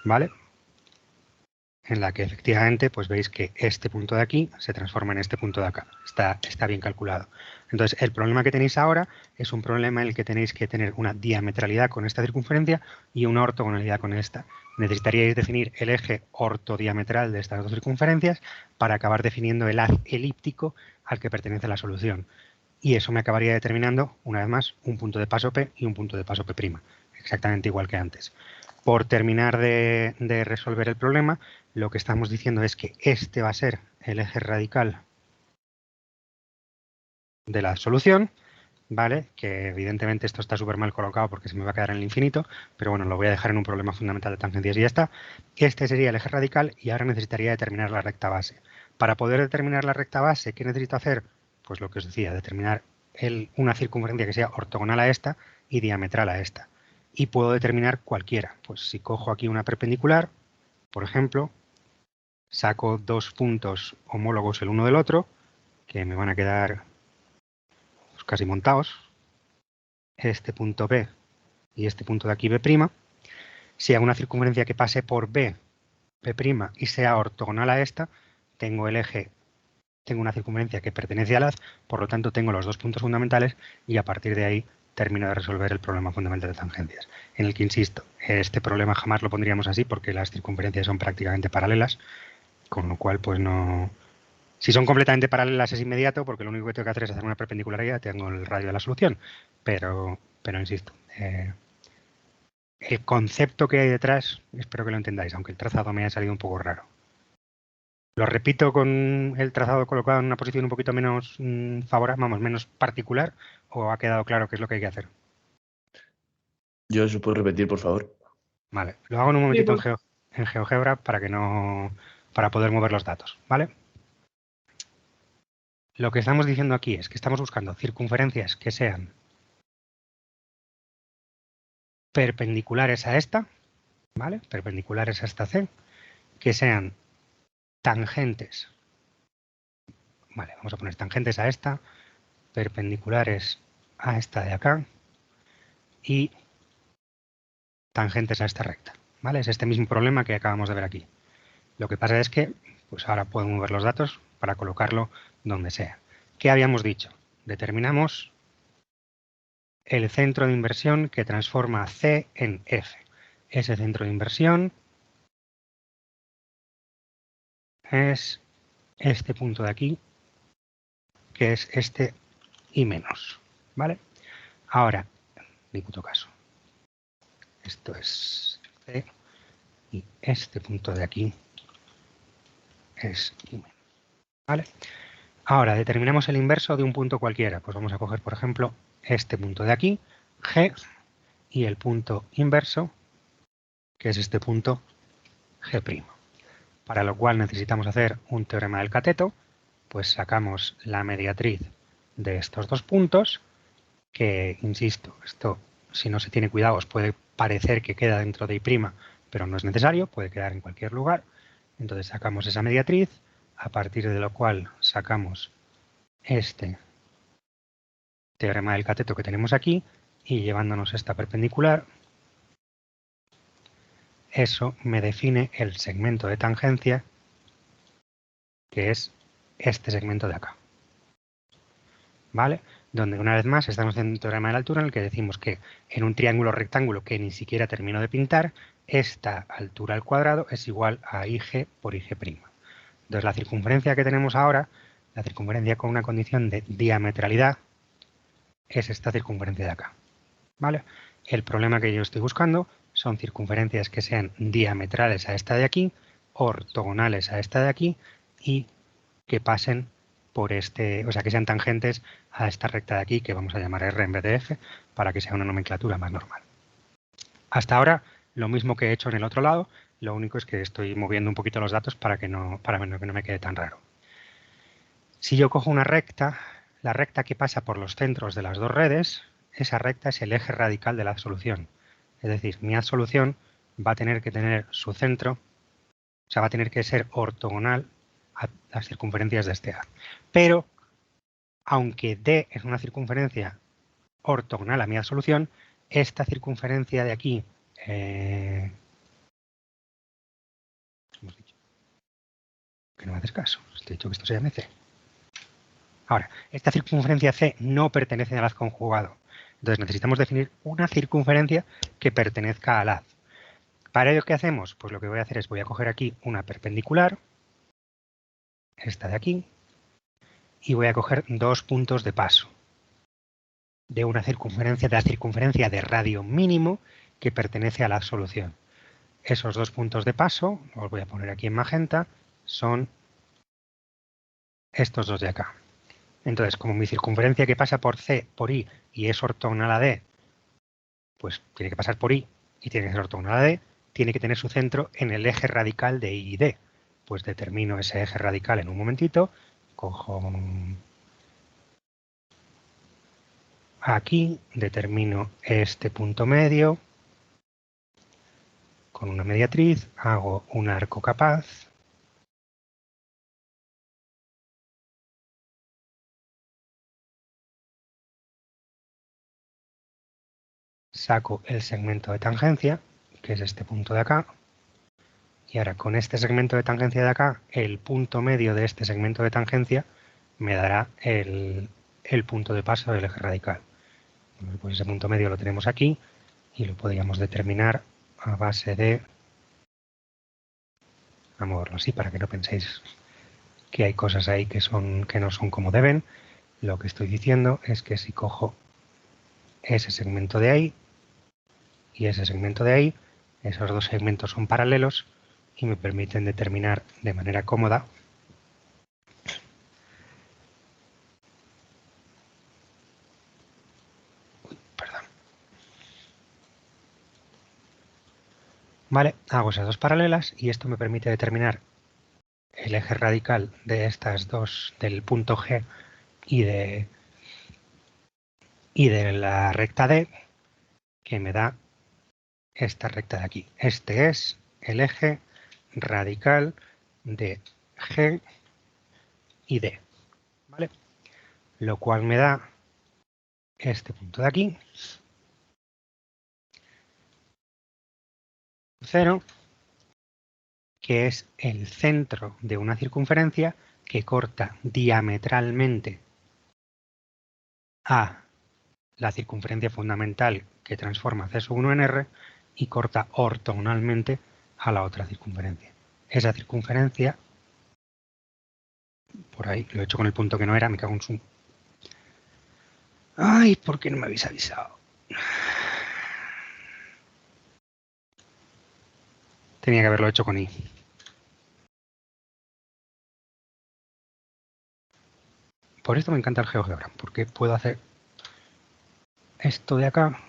¿Vale? En la que efectivamente pues veis que este punto de aquí se transforma en este punto de acá. Está bien calculado. Entonces, el problema que tenéis ahora es un problema en el que tenéis que tener una diametralidad con esta circunferencia y una ortogonalidad con esta. Necesitaríais definir el eje ortodiametral de estas dos circunferencias para acabar definiendo el haz elíptico al que pertenece la solución. Y eso me acabaría determinando, una vez más, un punto de paso P y un punto de paso P', exactamente igual que antes. Por terminar de resolver el problema, lo que estamos diciendo es que este va a ser el eje radical de la solución, ¿vale? Que evidentemente esto está súper mal colocado porque se me va a quedar en el infinito, pero bueno, lo voy a dejar en un problema fundamental de tangencias y ya está. Este sería el eje radical y ahora necesitaría determinar la recta base. Para poder determinar la recta base, ¿qué necesito hacer? Pues lo que os decía, determinar una circunferencia que sea ortogonal a esta y diametral a esta. Y puedo determinar cualquiera. Pues si cojo aquí una perpendicular, por ejemplo, saco dos puntos homólogos el uno del otro, que me van a quedar pues, casi montados, este punto B y este punto de aquí B'. Si hago una circunferencia que pase por B, P' y sea ortogonal a esta, tengo el eje, tengo una circunferencia que pertenece al haz, por lo tanto tengo los dos puntos fundamentales y a partir de ahí termino de resolver el problema fundamental de tangencias. En el que, insisto, este problema jamás lo pondríamos así porque las circunferencias son prácticamente paralelas, con lo cual pues no... Si son completamente paralelas es inmediato porque lo único que tengo que hacer es hacer una perpendicular y ya tengo el radio de la solución. Pero insisto, el concepto que hay detrás espero que lo entendáis, aunque el trazado me haya salido un poco raro. Lo repito con el trazado colocado en una posición un poquito menos favorable, vamos, menos particular, o ha quedado claro qué es lo que hay que hacer. Yo eso puedo repetir, por favor. Vale, lo hago en un Sí, momentito pues, en GeoGebra para poder mover los datos, ¿vale? Lo que estamos diciendo aquí es que estamos buscando circunferencias que sean perpendiculares a esta, ¿vale? Perpendiculares a esta C, que sean tangentes, vale, vamos a poner tangentes a esta, perpendiculares a esta de acá y tangentes a esta recta, ¿vale? Es este mismo problema que acabamos de ver aquí. Lo que pasa es que, pues ahora puedo mover los datos para colocarlo donde sea. ¿Qué habíamos dicho? Determinamos el centro de inversión que transforma C en F. Ese centro de inversión es este punto de aquí, que es este y menos, ¿vale? Ahora, ni puto caso. Esto es C y este punto de aquí es y menos, ¿vale? Ahora, determinamos el inverso de un punto cualquiera. Pues vamos a coger, por ejemplo, este punto de aquí, G, y el punto inverso, que es este punto G'. Para lo cual necesitamos hacer un teorema del cateto, pues sacamos la mediatriz de estos dos puntos, que, insisto, esto si no se tiene cuidado os puede parecer que queda dentro de I', pero no es necesario, puede quedar en cualquier lugar. Entonces sacamos esa mediatriz, a partir de lo cual sacamos este teorema del cateto que tenemos aquí y llevándonos esta perpendicular, eso me define el segmento de tangencia, que es este segmento de acá. ¿Vale? Donde una vez más estamos en un teorema de la altura en el que decimos que en un triángulo rectángulo que ni siquiera termino de pintar, esta altura al cuadrado es igual a IG por IG'. Entonces la circunferencia que tenemos ahora, la circunferencia con una condición de diametralidad, es esta circunferencia de acá. ¿Vale? El problema que yo estoy buscando son circunferencias que sean diametrales a esta de aquí, ortogonales a esta de aquí y que pasen por este, o sea, que sean tangentes a esta recta de aquí, que vamos a llamar R en vez de F, para que sea una nomenclatura más normal. Hasta ahora, lo mismo que he hecho en el otro lado, lo único es que estoy moviendo un poquito los datos para que no me quede tan raro. Si yo cojo una recta, la recta que pasa por los centros de las dos redes, esa recta es el eje radical de la solución. Es decir, mi solución va a tener que tener su centro, o sea, va a tener que ser ortogonal a las circunferencias de este haz. Pero, aunque D es una circunferencia ortogonal a mi solución, esta circunferencia de aquí, hemos dicho que no me haces caso, te he dicho que esto se llame C. Ahora, esta circunferencia C no pertenece al haz conjugado. Entonces necesitamos definir una circunferencia que pertenezca al haz. ¿Para ello qué hacemos? Pues lo que voy a hacer es voy a coger aquí una perpendicular, esta de aquí, y voy a coger dos puntos de paso de una circunferencia, de la circunferencia de radio mínimo que pertenece a la solución. Esos dos puntos de paso, los voy a poner aquí en magenta, son estos dos de acá. Entonces, como mi circunferencia que pasa por C, por I y es ortogonal a D, pues tiene que pasar por I y tiene que ser ortogonal a D, tiene que tener su centro en el eje radical de I y D. Pues determino ese eje radical en un momentito, cojo aquí, determino este punto medio con una mediatriz, hago un arco capaz, saco el segmento de tangencia, que es este punto de acá, Y ahora con este segmento de tangencia de acá, el punto medio de este segmento de tangencia me dará el punto de paso del eje radical. Pues ese punto medio lo tenemos aquí y lo podríamos determinar a base de... Vamos a moverlo así para que no penséis que hay cosas ahí que no son como deben. Lo que estoy diciendo es que si cojo ese segmento de ahí y ese segmento de ahí, esos dos segmentos son paralelos y me permiten determinar de manera cómoda Vale, hago esas dos paralelas y esto me permite determinar el eje radical de estas dos, del punto G y de la recta D, que me da esta recta de aquí. Este es el eje radical de G y D, ¿vale? Lo cual me da este punto de aquí, 0, que es el centro de una circunferencia que corta diametralmente a la circunferencia fundamental que transforma C1 en R y corta ortogonalmente a la otra circunferencia. Esa circunferencia, por ahí, lo he hecho con el punto que no era, me cago en su... ¡Ay! ¿Por qué no me habéis avisado? Tenía que haberlo hecho con I. Por esto me encanta el GeoGebra, porque puedo hacer esto de acá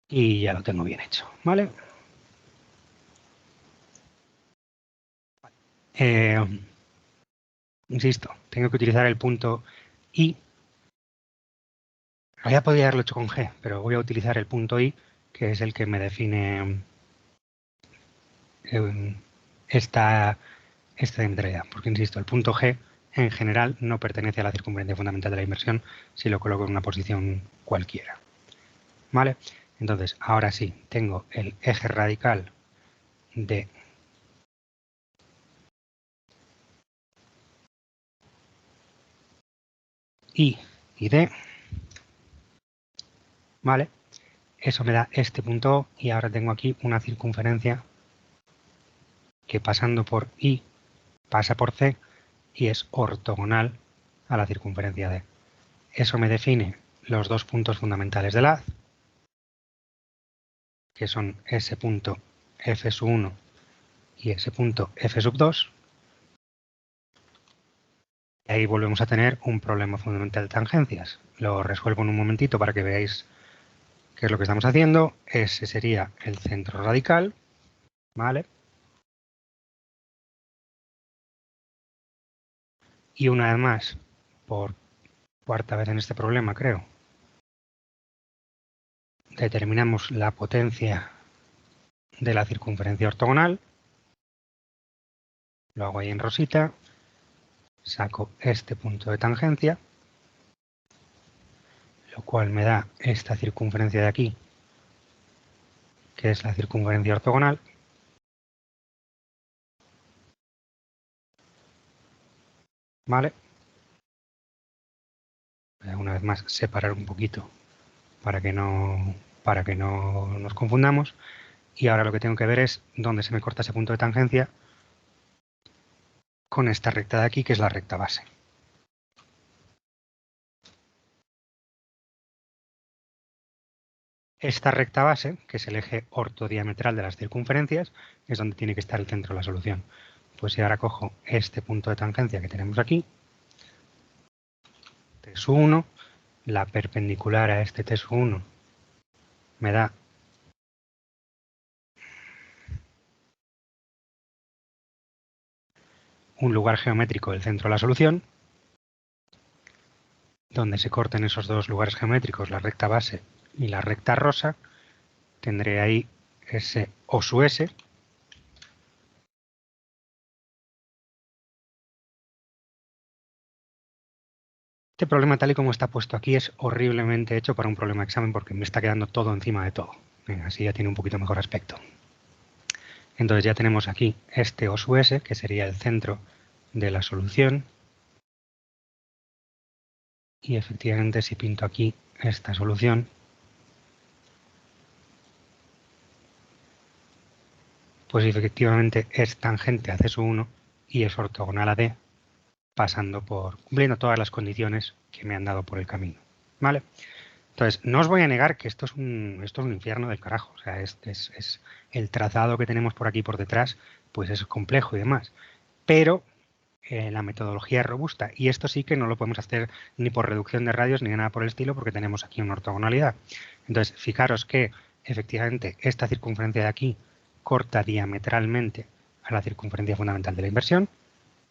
y ya lo tengo bien hecho, ¿vale? Insisto, tengo que utilizar el punto I. Había podido haberlo hecho con G, pero voy a utilizar el punto I, que es el que me define esta diametralidad. Porque, insisto, el punto G en general no pertenece a la circunferencia fundamental de la inversión si lo coloco en una posición cualquiera. ¿Vale? Entonces, ahora sí, tengo el eje radical de I y D. ¿Vale? Eso me da este punto O y ahora tengo aquí una circunferencia que pasando por I pasa por C y es ortogonal a la circunferencia D. Eso me define los dos puntos fundamentales del haz, que son ese punto F1 y ese punto F2. Y ahí volvemos a tener un problema fundamental de tangencias. Lo resuelvo en un momentito para que veáis qué es lo que estamos haciendo. Ese sería el centro radical, ¿vale? Y una vez más, por cuarta vez en este problema, creo, determinamos la potencia de la circunferencia ortogonal. Lo hago ahí en rosita. Saco este punto de tangencia, lo cual me da esta circunferencia de aquí, que es la circunferencia ortogonal. ¿Vale? Voy a una vez más separar un poquito para que no nos confundamos. Y ahora lo que tengo que ver es dónde se me corta ese punto de tangencia con esta recta de aquí, que es la recta base. Esta recta base, que es el eje ortodiametral de las circunferencias, es donde tiene que estar el centro de la solución. Pues si ahora cojo este punto de tangencia que tenemos aquí, T1, la perpendicular a este T1 me da un lugar geométrico del centro de la solución, donde se corten esos dos lugares geométricos, la recta base y la recta rosa, tendré ahí ese O sub S, Este problema, tal y como está puesto aquí, es horriblemente hecho para un problema de examen porque me está quedando todo encima de todo. Venga, así ya tiene un poquito mejor aspecto. Entonces ya tenemos aquí este O sub S, que sería el centro de la solución. Y efectivamente, si pinto aquí esta solución, pues efectivamente es tangente a C sub 1 y es ortogonal a D, cumpliendo todas las condiciones que me han dado por el camino. ¿Vale? Entonces, no os voy a negar que esto es un infierno del carajo. O sea, es el trazado que tenemos por aquí por detrás, pues es complejo y demás. Pero la metodología es robusta y esto sí que no lo podemos hacer ni por reducción de radios ni nada por el estilo porque tenemos aquí una ortogonalidad. Entonces, fijaros que efectivamente esta circunferencia de aquí corta diametralmente a la circunferencia fundamental de la inversión.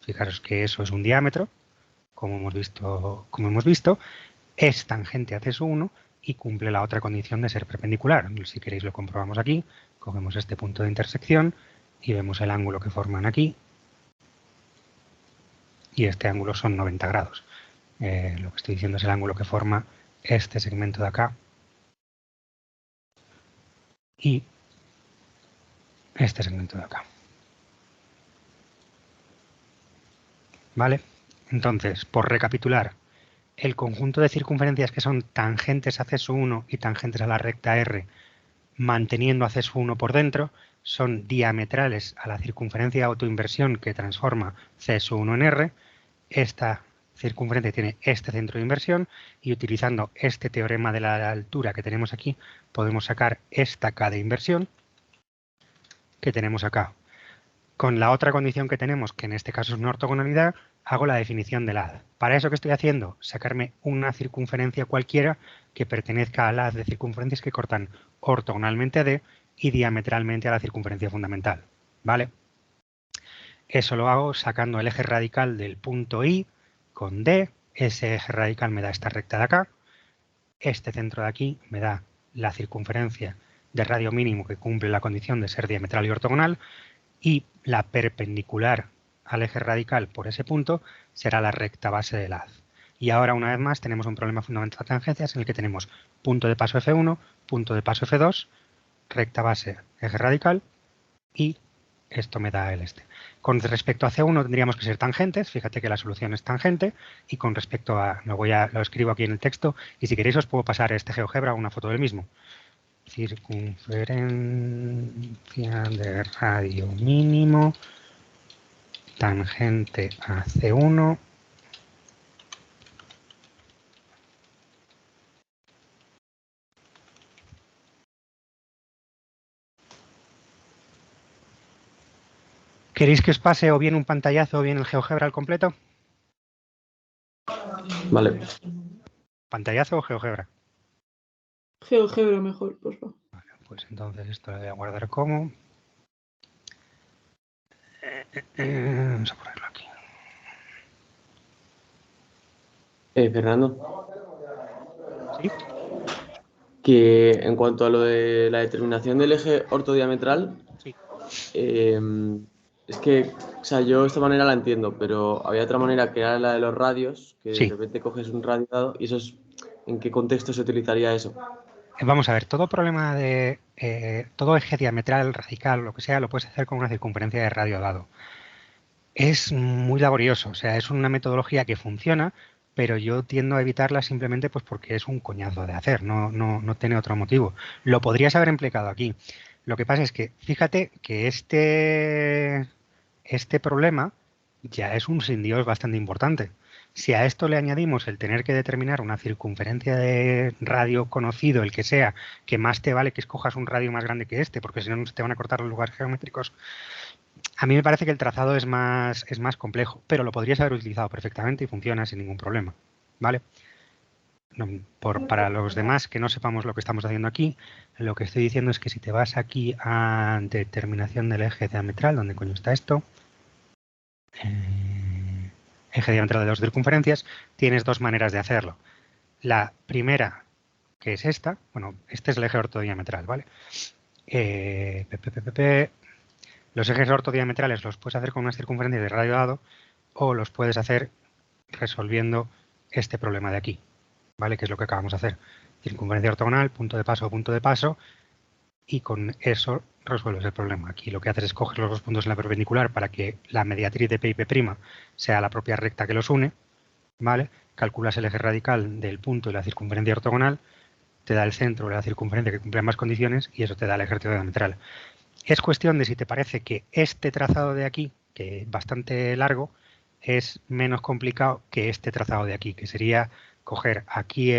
Fijaros que eso es un diámetro, como hemos visto, es tangente a C sub 1 y cumple la otra condición de ser perpendicular. Si queréis lo comprobamos aquí, cogemos este punto de intersección y vemos el ángulo que forman aquí. Y este ángulo son 90 grados. Lo que estoy diciendo es el ángulo que forma este segmento de acá y este segmento de acá. ¿Vale? Entonces, por recapitular, el conjunto de circunferencias que son tangentes a C sub 1 y tangentes a la recta R, manteniendo a C sub 1 por dentro, son diametrales a la circunferencia de autoinversión que transforma C sub 1 en R. Esta circunferencia tiene este centro de inversión y utilizando este teorema de la altura que tenemos aquí, podemos sacar esta K de inversión que tenemos acá. Con la otra condición que tenemos, que en este caso es una ortogonalidad, hago la definición del haz. ¿Para eso qué estoy haciendo? Sacarme una circunferencia cualquiera que pertenezca al haz de circunferencias que cortan ortogonalmente a D y diametralmente a la circunferencia fundamental. ¿Vale? Eso lo hago sacando el eje radical del punto I con D. Ese eje radical me da esta recta de acá. Este centro de aquí me da la circunferencia de radio mínimo que cumple la condición de ser diametral y ortogonal. Y la perpendicular al eje radical por ese punto será la recta base del haz. Y ahora, una vez más, tenemos un problema fundamental de tangencias en el que tenemos punto de paso F1, punto de paso F2, recta base, eje radical, y esto me da el este. Con respecto a C1 tendríamos que ser tangentes, fíjate que la solución es tangente, y con respecto a, lo escribo aquí en el texto, y si queréis os puedo pasar este GeoGebra o una foto del mismo. Circunferencia de radio mínimo, tangente a C1. ¿Queréis que os pase o bien un pantallazo o bien el GeoGebra al completo? Vale. ¿Pantallazo o GeoGebra? GeoGebra mejor, por favor. Vale, pues entonces esto lo voy a guardar como. Vamos a ponerlo aquí. Fernando. ¿Sí? Que en cuanto a lo de la determinación del eje ortodiametral, Sí. es que, o sea, yo esta manera la entiendo, pero había otra manera que era la de los radios, que Sí. de repente coges un radio dado y eso es, ¿en qué contexto se utilizaría eso? Vamos a ver, todo problema de todo eje diametral, radical, lo que sea, lo puedes hacer con una circunferencia de radio dado. Es muy laborioso, o sea, es una metodología que funciona, pero yo tiendo a evitarla simplemente pues porque es un coñazo de hacer, no tiene otro motivo. Lo podrías haber empleado aquí. Lo que pasa es que fíjate que este problema ya es un sin Dios bastante importante. Si a esto le añadimos el tener que determinar una circunferencia de radio conocido, el que sea, que más te vale que escojas un radio más grande que este, porque si no se te van a cortar los lugares geométricos. A mí me parece que el trazado es más complejo, pero lo podrías haber utilizado perfectamente y funciona sin ningún problema. ¿Vale? Para los demás que no sepamos lo que estamos haciendo aquí, lo que estoy diciendo es que si te vas aquí a determinación del eje diametral, ¿dónde coño está esto? Eje diametral de dos circunferencias, tienes dos maneras de hacerlo. La primera, que es esta, bueno, este es el eje ortodiametral, ¿vale? Los ejes ortodiametrales los puedes hacer con unas circunferencias de radio dado o los puedes hacer resolviendo este problema de aquí, ¿vale? Que es lo que acabamos de hacer. Circunferencia ortogonal, punto de paso, y con eso resuelves el problema. Aquí lo que haces es coger los dos puntos en la perpendicular para que la mediatriz de P y P' sea la propia recta que los une, ¿vale? Calculas el eje radical del punto y la circunferencia ortogonal, te da el centro de la circunferencia que cumple ambas condiciones y eso te da el eje diametral. Es cuestión de si te parece que este trazado de aquí, que es bastante largo, es menos complicado que este trazado de aquí, que sería coger aquí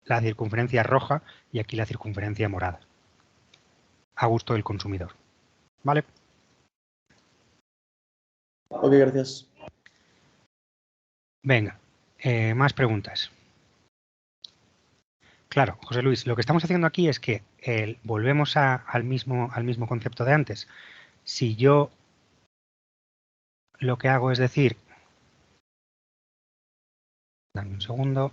la circunferencia roja y aquí la circunferencia morada, a gusto del consumidor. ¿Vale? Ok, gracias. Venga, más preguntas. Claro, José Luis, lo que estamos haciendo aquí es que volvemos al mismo concepto de antes. Si yo lo que hago es decir, dame un segundo.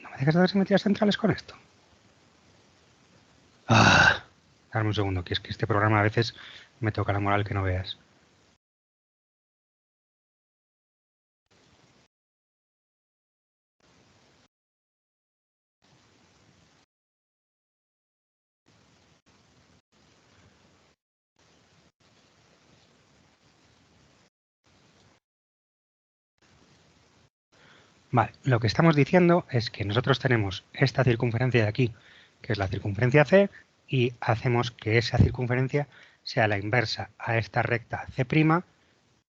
¿No me dejas de ver simetrías centrales con esto? Dame un segundo, que es que este programa a veces me toca la moral que no veas. Vale, lo que estamos diciendo es que nosotros tenemos esta circunferencia de aquí, que es la circunferencia C, y hacemos que esa circunferencia sea la inversa a esta recta C'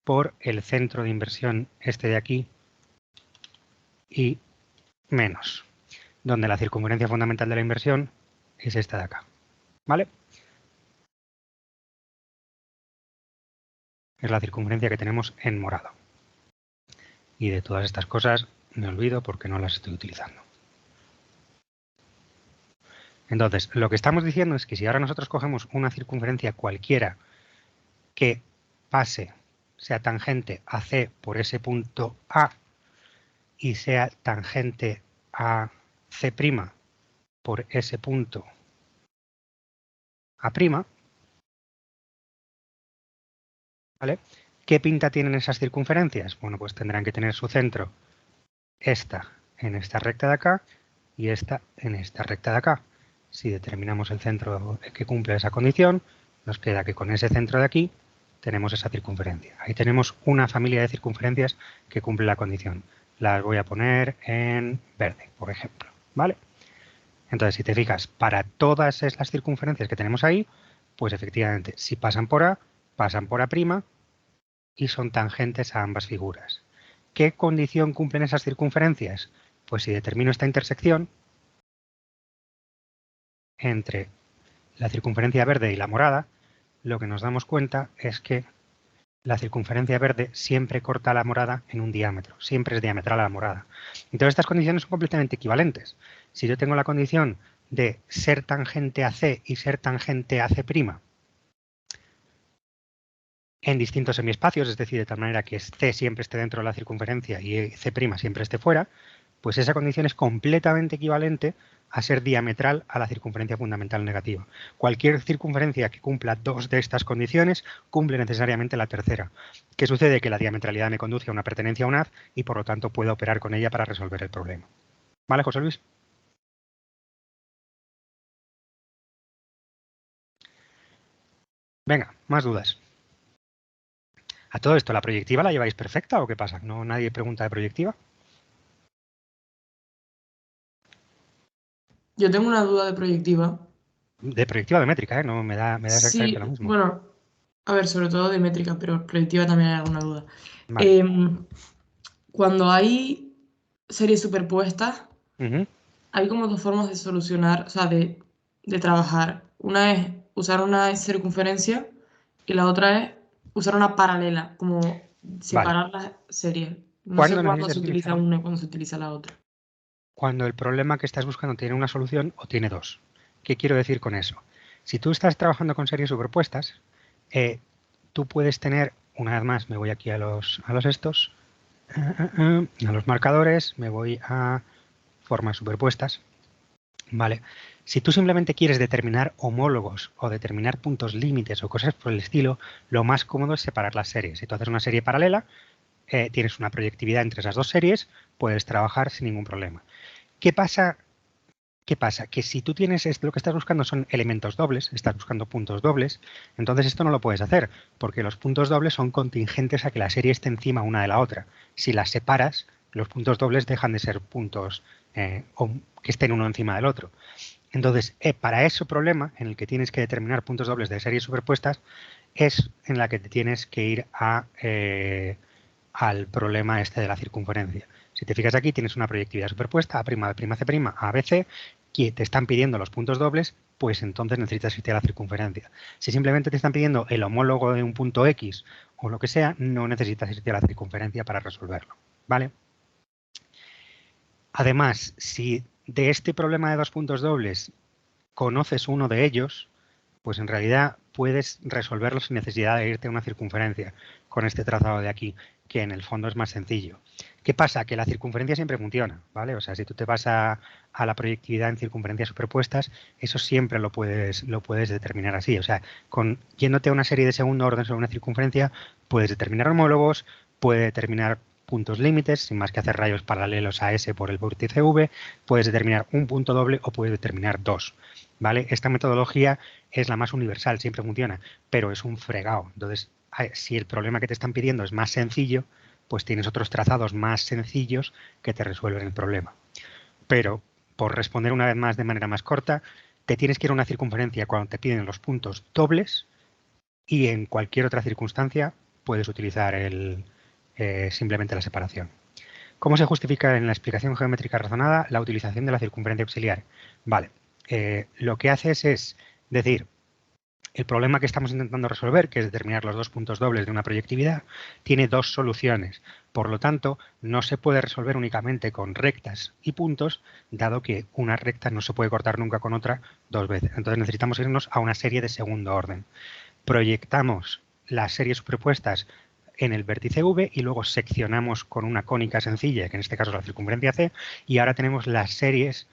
por el centro de inversión este de aquí y menos, donde la circunferencia fundamental de la inversión es esta de acá. ¿Vale? Es la circunferencia que tenemos en morado. Y de todas estas cosas me olvido porque no las estoy utilizando. Entonces, lo que estamos diciendo es que si ahora nosotros cogemos una circunferencia cualquiera que pase, sea tangente a C por ese punto A y sea tangente a C' por ese punto A', ¿vale? ¿Qué pinta tienen esas circunferencias? Bueno, pues tendrán que tener su centro esta en esta recta de acá y esta en esta recta de acá. Si determinamos el centro que cumple esa condición, nos queda que con ese centro de aquí tenemos esa circunferencia. Ahí tenemos una familia de circunferencias que cumple la condición. Las voy a poner en verde, por ejemplo, ¿vale? Entonces, si te fijas, para todas las circunferencias que tenemos ahí, pues efectivamente, si pasan por A' y son tangentes a ambas figuras. ¿Qué condición cumplen esas circunferencias? Pues si determino esta intersección entre la circunferencia verde y la morada, lo que nos damos cuenta es que la circunferencia verde siempre corta a la morada en un diámetro, siempre es diametral a la morada. Entonces estas condiciones son completamente equivalentes. Si yo tengo la condición de ser tangente a C y ser tangente a C' en distintos semiespacios, es decir, de tal manera que C siempre esté dentro de la circunferencia y C' siempre esté fuera, pues esa condición es completamente equivalente a ser diametral a la circunferencia fundamental negativa. Cualquier circunferencia que cumpla dos de estas condiciones cumple necesariamente la tercera. ¿Qué sucede? Que la diametralidad me conduce a una pertenencia a un haz y por lo tanto puedo operar con ella para resolver el problema. ¿Vale, José Luis? Venga, más dudas. A todo esto, ¿la proyectiva la lleváis perfecta o qué pasa? ¿No nadie pregunta de proyectiva? Yo tengo una duda de proyectiva. De proyectiva de métrica, ¿eh? No me da exactamente lo Sí, mismo. bueno, a ver, sobre todo de métrica, pero proyectiva también hay alguna duda. Vale. Cuando hay series superpuestas, Ujú. hay como dos formas de solucionar, o sea, de trabajar. Una es usar una circunferencia y la otra es usar una paralela, como Vale. separar las series. No sé ¿Cuándo cuándo necesitas se utiliza utilizar? una y cuándo se utiliza la otra. Cuando el problema que estás buscando tiene una solución o tiene dos. ¿Qué quiero decir con eso? Si tú estás trabajando con series superpuestas, tú puedes tener, una vez más, me voy aquí a los estos, a los marcadores, me voy a formas superpuestas. Vale. Si tú simplemente quieres determinar homólogos o determinar puntos límites o cosas por el estilo, lo más cómodo es separar las series. Si tú haces una serie paralela, tienes una proyectividad entre esas dos series, puedes trabajar sin ningún problema. ¿Qué pasa? ¿Qué pasa? Que si tú tienes lo que estás buscando son elementos dobles, estás buscando puntos dobles, entonces esto no lo puedes hacer, porque los puntos dobles son contingentes a que la serie esté encima una de la otra. Si las separas, los puntos dobles dejan de ser puntos que estén uno encima del otro. Entonces, para ese problema, en el que tienes que determinar puntos dobles de series superpuestas, es en la que te tienes que ir al problema este de la circunferencia. Si te fijas aquí, tienes una proyectividad superpuesta, A', B', C', A, B, C, que te están pidiendo los puntos dobles, pues entonces necesitas irte a la circunferencia. Si simplemente te están pidiendo el homólogo de un punto X o lo que sea, no necesitas irte a la circunferencia para resolverlo. ¿Vale? Además, si de este problema de dos puntos dobles conoces uno de ellos, pues en realidad puedes resolverlo sin necesidad de irte a una circunferencia con este trazado de aquí, que en el fondo es más sencillo. ¿Qué pasa? Que la circunferencia siempre funciona, ¿vale? O sea, si tú te vas a la proyectividad en circunferencias superpuestas, eso siempre lo puedes determinar así. O sea, yéndote a una serie de segundo orden sobre una circunferencia, puedes determinar homólogos, puedes determinar puntos límites, sin más que hacer rayos paralelos a S por el vórtice V, puedes determinar un punto doble o puedes determinar dos. ¿Vale? Esta metodología es la más universal, siempre funciona, pero es un fregado. Entonces, si el problema que te están pidiendo es más sencillo, pues tienes otros trazados más sencillos que te resuelven el problema. Pero, por responder una vez más de manera más corta, te tienes que ir a una circunferencia cuando te piden los puntos dobles y en cualquier otra circunstancia puedes utilizar simplemente la separación. ¿Cómo se justifica en la explicación geométrica razonada la utilización de la circunferencia auxiliar? Vale, lo que haces es decir, el problema que estamos intentando resolver, que es determinar los dos puntos dobles de una proyectividad, tiene dos soluciones. Por lo tanto, no se puede resolver únicamente con rectas y puntos, dado que una recta no se puede cortar nunca con otra dos veces. Entonces necesitamos irnos a una serie de segundo orden. Proyectamos las series superpuestas en el vértice V y luego seccionamos con una cónica sencilla, que en este caso es la circunferencia C, y ahora tenemos las series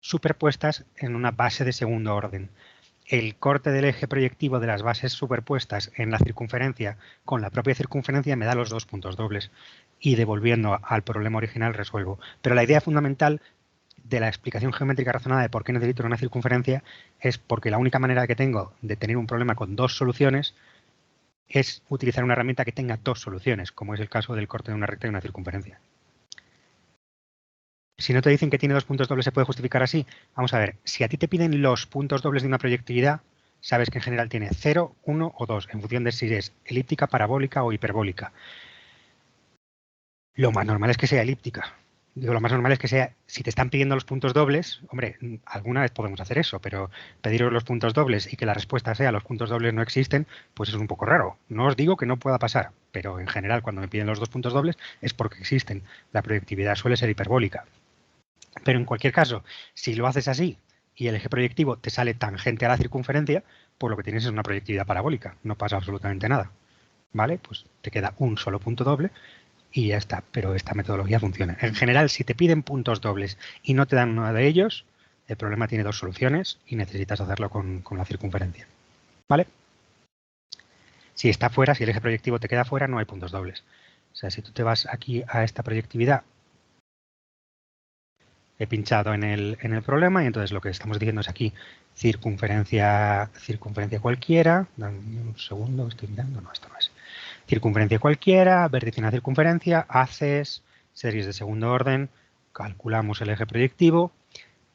superpuestas en una base de segundo orden. El corte del eje proyectivo de las bases superpuestas en la circunferencia con la propia circunferencia me da los dos puntos dobles y devolviendo al problema original resuelvo. Pero la idea fundamental de la explicación geométrica razonada de por qué necesito una circunferencia es porque la única manera que tengo de tener un problema con dos soluciones es utilizar una herramienta que tenga dos soluciones, como es el caso del corte de una recta y una circunferencia. Si no te dicen que tiene dos puntos dobles, ¿se puede justificar así? Vamos a ver, si a ti te piden los puntos dobles de una proyectividad, sabes que en general tiene 0, 1 o 2, en función de si es elíptica, parabólica o hiperbólica. Lo más normal es que sea elíptica. Digo, lo más normal es que sea, si te están pidiendo los puntos dobles, hombre, alguna vez podemos hacer eso, pero pediros los puntos dobles y que la respuesta sea los puntos dobles no existen, pues es un poco raro. No os digo que no pueda pasar, pero en general cuando me piden los dos puntos dobles es porque existen. La proyectividad suele ser hiperbólica. Pero en cualquier caso, si lo haces así y el eje proyectivo te sale tangente a la circunferencia, pues lo que tienes es una proyectividad parabólica, no pasa absolutamente nada. ¿Vale? Pues te queda un solo punto doble y ya está, pero esta metodología funciona. En general, si te piden puntos dobles y no te dan uno de ellos, el problema tiene dos soluciones y necesitas hacerlo con la circunferencia. ¿Vale? Si está fuera, si el eje proyectivo te queda fuera, no hay puntos dobles. O sea, si tú te vas aquí a esta proyectividad, he pinchado en el problema y entonces lo que estamos diciendo es aquí circunferencia cualquiera. Dame un segundo, estoy mirando. No, esto no es. Circunferencia cualquiera, vértice en la circunferencia, haces series de segundo orden, calculamos el eje proyectivo,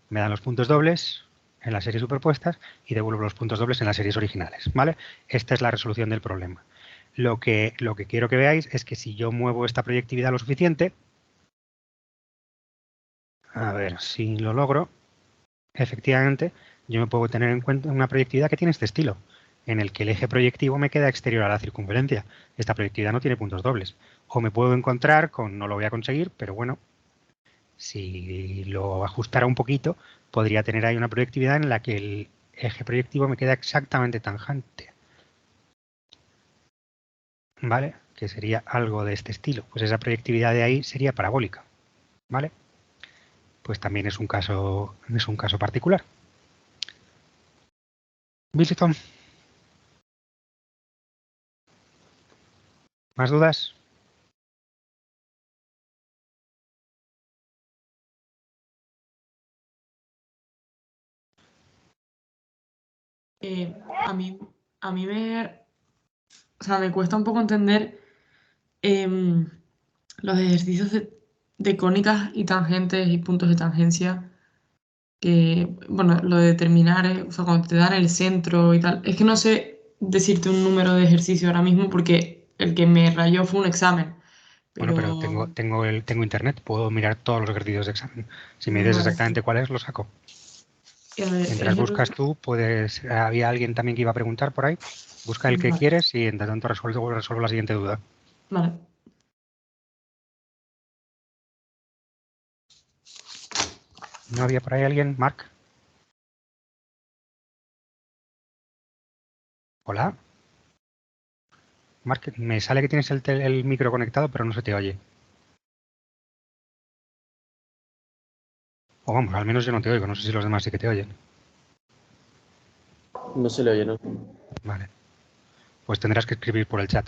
me dan los puntos dobles en las series superpuestas y devuelvo los puntos dobles en las series originales. ¿Vale? Esta es la resolución del problema. Lo que quiero que veáis es que si yo muevo esta proyectividad lo suficiente, a ver si lo logro, efectivamente, yo me puedo tener en cuenta una proyectividad que tiene este estilo, en el que el eje proyectivo me queda exterior a la circunferencia. Esta proyectividad no tiene puntos dobles. O me puedo encontrar con, no lo voy a conseguir, pero bueno, si lo ajustara un poquito, podría tener ahí una proyectividad en la que el eje proyectivo me queda exactamente tangente. ¿Vale? Que sería algo de este estilo. Pues esa proyectividad de ahí sería parabólica. ¿Vale? Pues también es un caso particular. ¿Listo? ¿Más dudas? A mí, o sea, me cuesta un poco entender los ejercicios de cónicas y tangentes y puntos de tangencia que, bueno, lo de determinar, o sea, cuando te dan el centro y tal, es que no sé decirte un número de ejercicio ahora mismo porque el que me rayó fue un examen, Bueno, pero pero tengo internet, puedo mirar todos los ejercicios de examen. Si me dices vale, exactamente cuál es, lo saco. y a ver, Mientras buscas tú, puedes. Había alguien también que iba a preguntar por ahí. Busca el que vale, quieres y entre tanto resuelvo la siguiente duda. vale. ¿No había por ahí alguien? Marc. Hola. Marc, me sale que tienes el micro conectado, pero no se te oye. O vamos, al menos yo no te oigo. No sé si los demás sí que te oyen. No se le oye, ¿no? Vale. Pues tendrás que escribir por el chat.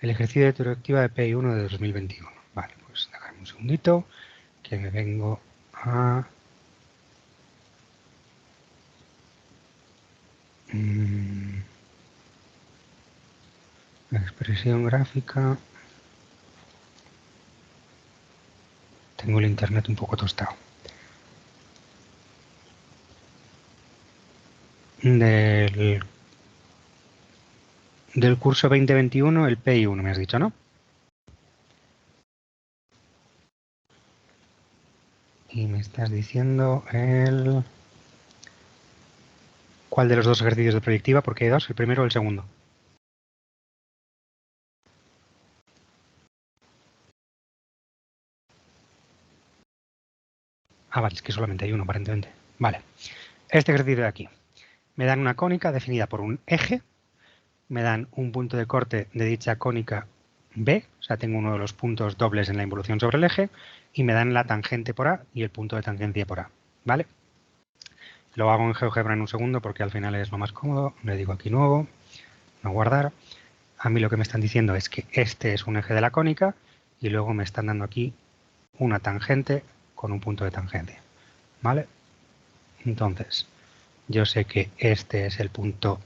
El ejercicio de directiva de PI1 de 2021. Vale, pues déjame un segundito que me vengo a... expresión gráfica. Tengo el internet un poco tostado. Del curso 2021, el PI1, me has dicho, ¿no? Y me estás diciendo el... ¿Cuál de los dos ejercicios de proyectiva? Porque hay dos, el primero o el segundo. Ah, vale, es que solamente hay uno, aparentemente. Vale. Este ejercicio de aquí. Me dan una cónica definida por un eje. Me dan un punto de corte de dicha cónica B. O sea, tengo uno de los puntos dobles en la involución sobre el eje. Y me dan la tangente por A y el punto de tangencia por A. ¿Vale? Lo hago en GeoGebra en un segundo porque al final es lo más cómodo. Le digo aquí nuevo, no guardar. A mí lo que me están diciendo es que este es un eje de la cónica y luego me están dando aquí una tangente con un punto de tangencia. ¿Vale? Entonces, yo sé que este es el punto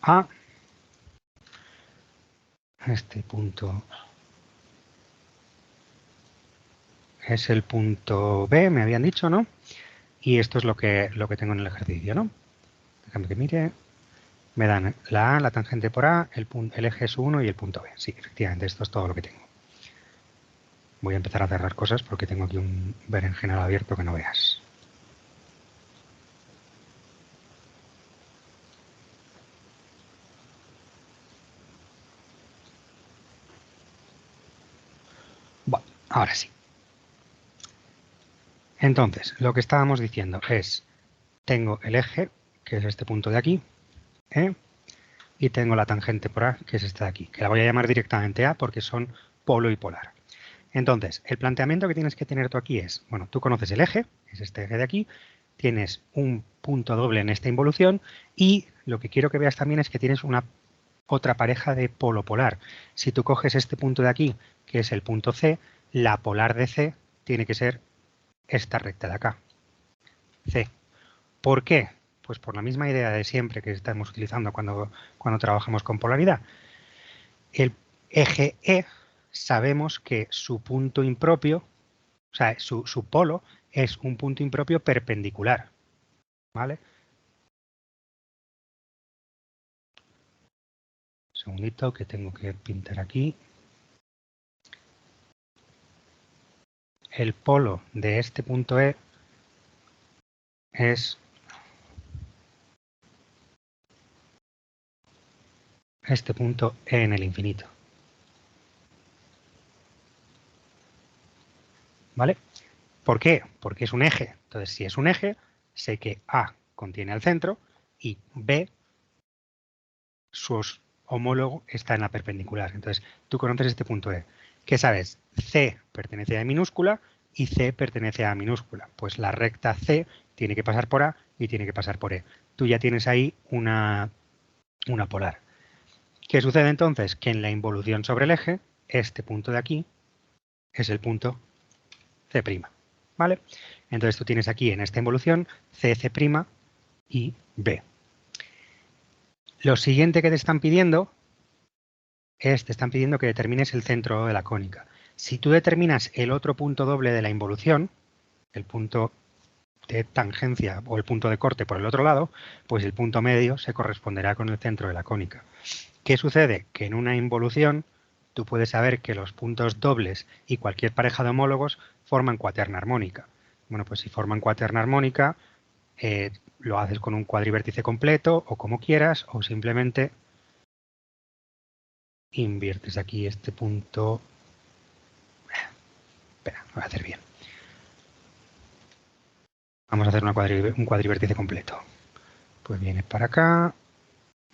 A. Este punto es el punto B, me habían dicho, ¿no? Y esto es lo que tengo en el ejercicio, ¿no? Déjame que mire. Me dan la A, la tangente por A, el eje es 1 y el punto B. Sí, efectivamente, esto es todo lo que tengo. Voy a empezar a cerrar cosas porque tengo aquí un berenjenal abierto que no veas. Bueno, ahora sí. Entonces, lo que estábamos diciendo es, tengo el eje, que es este punto de aquí, ¿eh? Y tengo la tangente por A, que es esta de aquí, que la voy a llamar directamente A porque son polo y polar. Entonces, el planteamiento que tienes que tener tú aquí es, bueno, tú conoces el eje, es este eje de aquí, tienes un punto doble en esta involución y lo que quiero que veas también es que tienes una otra pareja de polo polar. Si tú coges este punto de aquí, que es el punto C, la polar de C tiene que ser esta recta de acá, C. ¿Por qué? Pues por la misma idea de siempre que estamos utilizando cuando trabajamos con polaridad. El eje E sabemos que su punto impropio, o sea, su polo es un punto impropio perpendicular. ¿vale? Un segundito que tengo que pintar aquí. El polo de este punto E es este punto E en el infinito. ¿Vale? ¿Por qué? Porque es un eje. Entonces, si es un eje, sé que A contiene al centro y B, su homólogo está en la perpendicular. Entonces, tú conoces este punto E. ¿Qué sabes? C pertenece a E minúscula y C pertenece a A minúscula. Pues la recta C tiene que pasar por A y tiene que pasar por E. Tú ya tienes ahí una polar. ¿Qué sucede entonces? Que en la involución sobre el eje, este punto de aquí es el punto C'. ¿Vale? Entonces tú tienes aquí en esta involución C, C' y B. Lo siguiente que te están pidiendo es, te están pidiendo que determines el centro de la cónica. Si tú determinas el otro punto doble de la involución, el punto de tangencia o el punto de corte por el otro lado, pues el punto medio se corresponderá con el centro de la cónica. ¿Qué sucede? Que en una involución tú puedes saber que los puntos dobles y cualquier pareja de homólogos forman cuaterna armónica. Bueno, pues si forman cuaterna armónica, lo haces con un cuadrivértice completo o como quieras, o simplemente inviertes aquí este punto. Espera, lo voy a hacer bien. Vamos a hacer un cuadrivértice completo. Pues vienes para acá,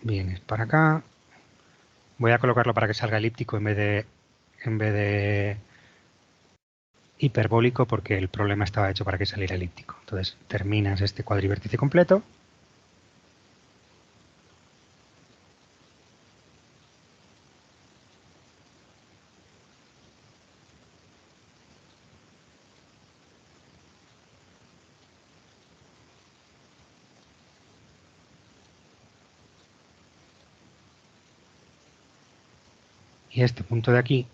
vienes para acá. Voy a colocarlo para que salga elíptico en vez de hiperbólico, porque el problema estaba hecho para que saliera elíptico. Entonces terminas este cuadrivértice completo. Y este punto de aquí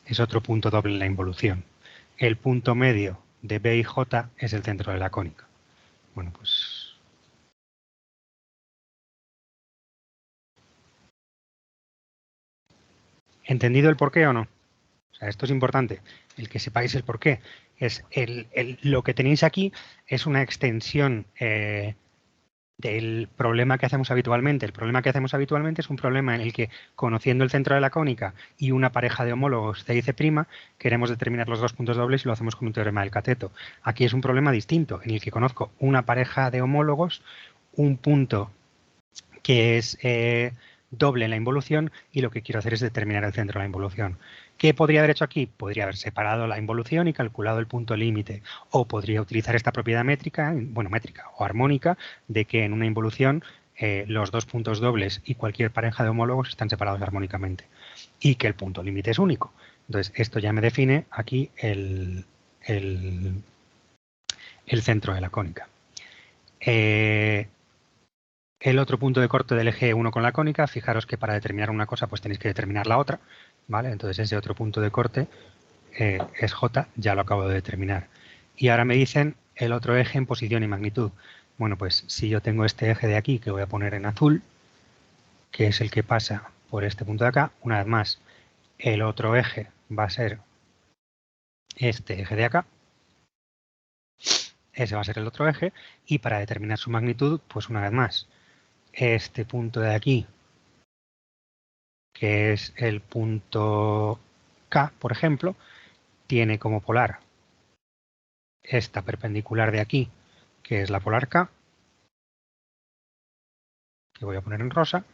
es otro punto doble en la involución. El punto medio de B y J es el centro de la cónica. Bueno, pues ¿entendido el porqué o no? O sea, esto es importante, el que sepáis el porqué. Es lo que tenéis aquí es una extensión del problema que hacemos habitualmente. El problema que hacemos habitualmente es un problema en el que, conociendo el centro de la cónica y una pareja de homólogos C y C', queremos determinar los dos puntos dobles y lo hacemos con un teorema del cateto. Aquí es un problema distinto, en el que conozco una pareja de homólogos, un punto que es doble en la involución y lo que quiero hacer es determinar el centro de la involución. ¿Qué podría haber hecho aquí? Podría haber separado la involución y calculado el punto límite, o podría utilizar esta propiedad métrica, bueno, métrica o armónica, de que en una involución los dos puntos dobles y cualquier pareja de homólogos están separados armónicamente y que el punto límite es único. Entonces, esto ya me define aquí el centro de la cónica. El otro punto de corte del eje 1 con la cónica, fijaros que para determinar una cosa pues tenéis que determinar la otra, ¿vale? Entonces ese otro punto de corte es J, ya lo acabo de determinar. Y ahora me dicen el otro eje en posición y magnitud. Bueno, pues si yo tengo este eje de aquí, que voy a poner en azul, que es el que pasa por este punto de acá, una vez más, el otro eje va a ser este eje de acá. Ese va a ser el otro eje. Y para determinar su magnitud, pues una vez más, este punto de aquí, que es el punto K, por ejemplo, tiene como polar esta perpendicular de aquí, que es la polar K, que voy a poner en rosa.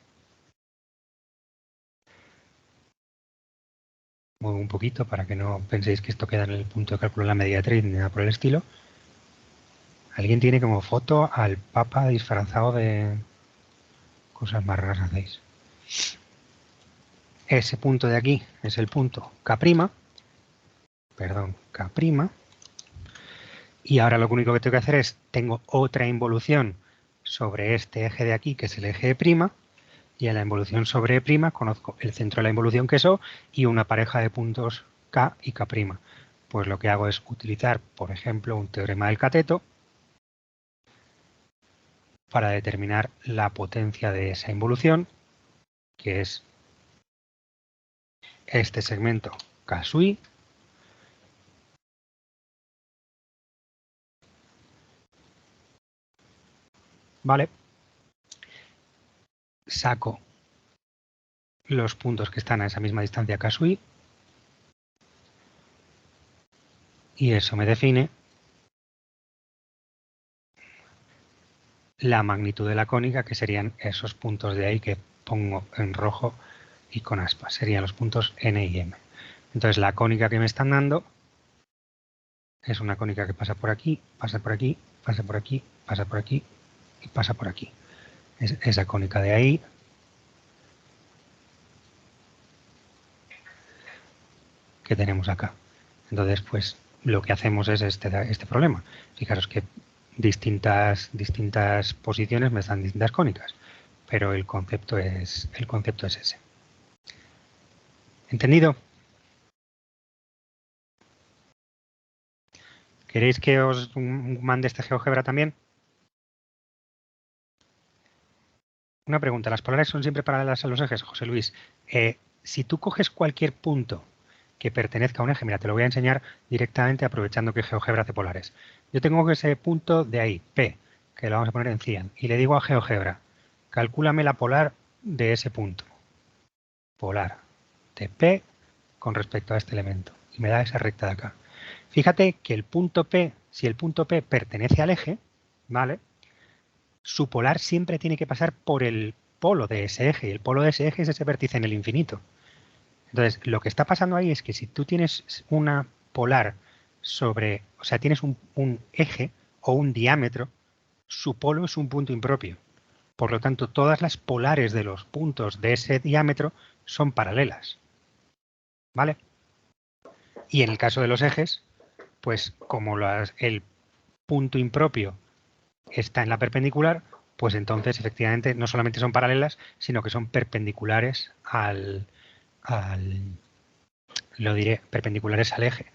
Muevo un poquito para que no penséis que esto queda en el punto de cálculo de la mediatriz ni nada por el estilo. Alguien tiene como foto al Papa disfrazado de cosas más raras hacéis. Ese punto de aquí es el punto K', perdón, K'. Y ahora lo único que tengo que hacer es, tengo otra involución sobre este eje de aquí, que es el eje E', y en la involución sobre E' conozco el centro de la involución, que es O, y una pareja de puntos K y K'. pues lo que hago es utilizar, por ejemplo, un teorema del cateto para determinar la potencia de esa involución, que es este segmento K sub i, ¿vale? Saco los puntos que están a esa misma distancia K sub i y eso me define la magnitud de la cónica, que serían esos puntos de ahí que pongo en rojo y con aspas. Serían los puntos N y M. Entonces la cónica que me están dando es una cónica que pasa por aquí, pasa por aquí, pasa por aquí, pasa por aquí y pasa por aquí. Es esa cónica de ahí que tenemos acá. Entonces, pues lo que hacemos es este problema. Fijaros que distintas posiciones me dan distintas cónicas, pero el concepto es ese. ¿Entendido? ¿Queréis que os mande este GeoGebra también? Una pregunta, ¿las polares son siempre paralelas a los ejes, José Luis? Si tú coges cualquier punto que pertenezca a un eje, mira, te lo voy a enseñar directamente aprovechando que GeoGebra hace polares. Yo tengo ese punto de ahí, P, que lo vamos a poner en cian, y le digo a GeoGebra, calcúlame la polar de ese punto. Polar de P con respecto a este elemento. Y me da esa recta de acá. Fíjate que el punto P, si el punto P pertenece al eje, ¿vale? Su polar siempre tiene que pasar por el polo de ese eje, y el polo de ese eje es ese vértice en el infinito. Entonces, lo que está pasando ahí es que si tú tienes una polar sobre, o sea, tienes un eje o un diámetro, su polo es un punto impropio. Por lo tanto, todas las polares de los puntos de ese diámetro son paralelas. ¿Vale? Y en el caso de los ejes, pues como el punto impropio está en la perpendicular, pues entonces efectivamente no solamente son paralelas, sino que son perpendiculares lo diré, perpendiculares al eje.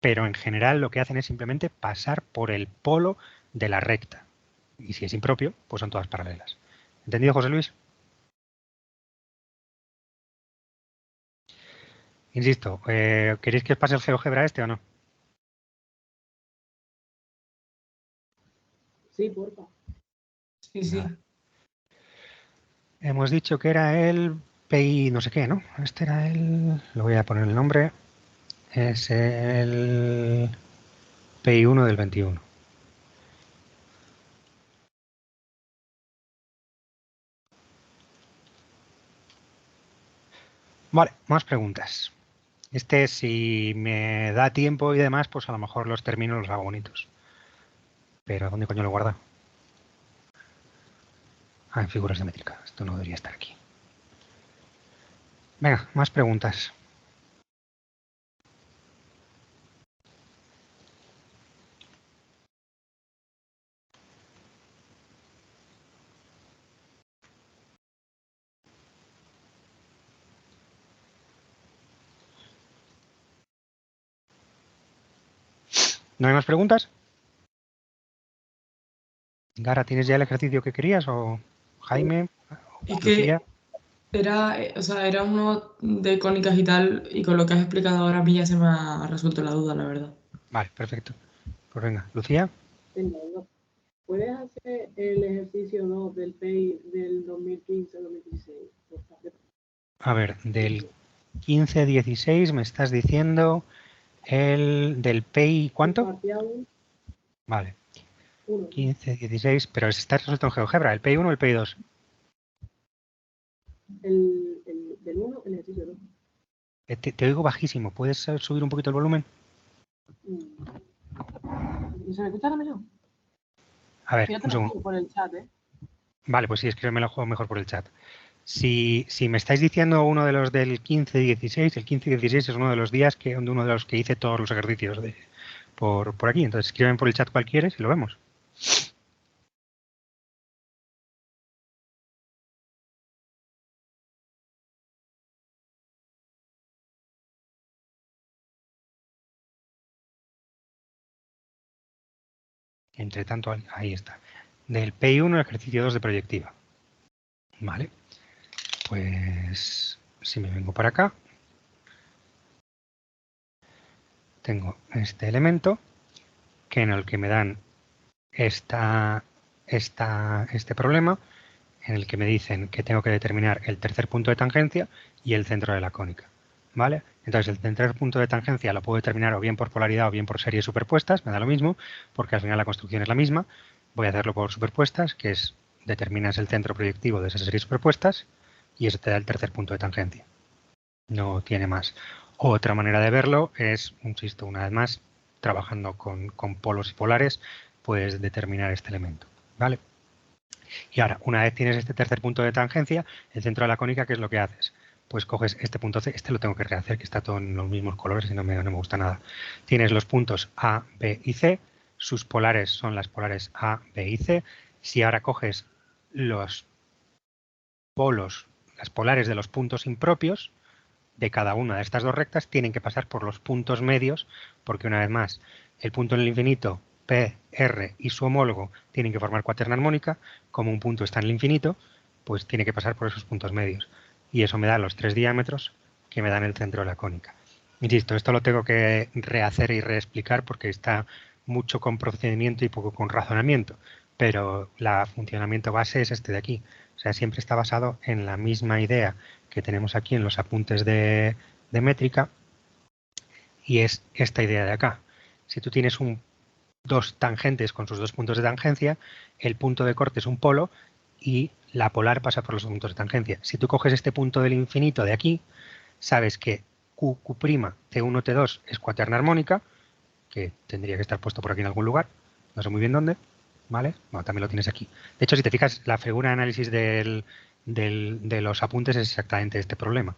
Pero en general lo que hacen es simplemente pasar por el polo de la recta. Y si es impropio, pues son todas paralelas. ¿Entendido, José Luis? Insisto, ¿queréis que os pase el GeoGebra este o no? Sí, porfa. Sí, sí. Nada. Hemos dicho que era el PI no sé qué, ¿no? Este era el... Lo voy a poner el nombre. Es el PI1 del 21. Vale, más preguntas. Si me da tiempo y demás, pues a lo mejor los términos los hago bonitos. Pero ¿dónde coño lo guarda? Ah, en figuras de métrica. Esto no debería estar aquí. Venga, más preguntas. ¿No hay más preguntas? Gara, ¿tienes ya el ejercicio que querías? ¿O Jaime? Es Lucía? que o sea, era uno de cónicas y tal, y con lo que has explicado ahora a mí ya se me ha resuelto la duda, la verdad. Vale, perfecto. Pues venga, Lucía. Entiendo. ¿Puedes hacer el ejercicio 2 del PEI del 2015-2016? A ver, del 15-16 me estás diciendo el del PI, ¿cuánto? Parcial Vale, 1. 15-16, pero está resuelto en GeoGebra, ¿el PI1 o el PI2? Del 1, el ejercicio 2. Te oigo bajísimo, ¿puedes subir un poquito el volumen? ¿Se me escucha ahora mejor? A ver, Yo te un lo segundo. digo por el chat, ¿eh? Vale, pues sí, es que me lo juego mejor por el chat. Si me estáis diciendo uno de los del 15-16, el 15-16 es uno de los días uno de los que hice todos los ejercicios por aquí. Entonces escriben por el chat cual quieres y lo vemos. Entre tanto, ahí está. Del PI1 ejercicio 2 de proyectiva. Vale. Pues si me vengo para acá, tengo este elemento que en el que me dan este problema, en el que me dicen que tengo que determinar el tercer punto de tangencia y el centro de la cónica. ¿Vale? Entonces, el tercer punto de tangencia lo puedo determinar o bien por polaridad o bien por series superpuestas, me da lo mismo, porque al final la construcción es la misma. Voy a hacerlo por superpuestas, que es determinas el centro proyectivo de esas series superpuestas y eso te da el tercer punto de tangencia. No tiene más. Otra manera de verlo es, insisto, una vez más, trabajando con polos y polares, puedes determinar este elemento. ¿Vale? Y ahora, una vez tienes este tercer punto de tangencia, el centro de la cónica, ¿qué es lo que haces? Pues coges este punto C, este lo tengo que rehacer, que está todo en los mismos colores y no me gusta nada. Tienes los puntos A, B y C, sus polares son las polares A, B y C. Si ahora coges los polos, las polares de los puntos impropios de cada una de estas dos rectas, tienen que pasar por los puntos medios, porque una vez más, el punto en el infinito, P, R y su homólogo tienen que formar cuaterna armónica. Como un punto está en el infinito, pues tiene que pasar por esos puntos medios. Y eso me da los 3 diámetros que me dan el centro de la cónica. Insisto, esto lo tengo que rehacer y reexplicar porque está mucho con procedimiento y poco con razonamiento, pero el funcionamiento base es este de aquí. O sea, siempre está basado en la misma idea que tenemos aquí en los apuntes de métrica, y es esta idea de acá. Si tú tienes dos tangentes con sus dos puntos de tangencia, el punto de corte es un polo y la polar pasa por los puntos de tangencia. Si tú coges este punto del infinito de aquí, sabes que Q', T1, T2 es cuaterna armónica, que tendría que estar puesto por aquí en algún lugar, no sé muy bien dónde, ¿vale? Bueno, también lo tienes aquí. De hecho, si te fijas, la figura de análisis de los apuntes es exactamente este problema.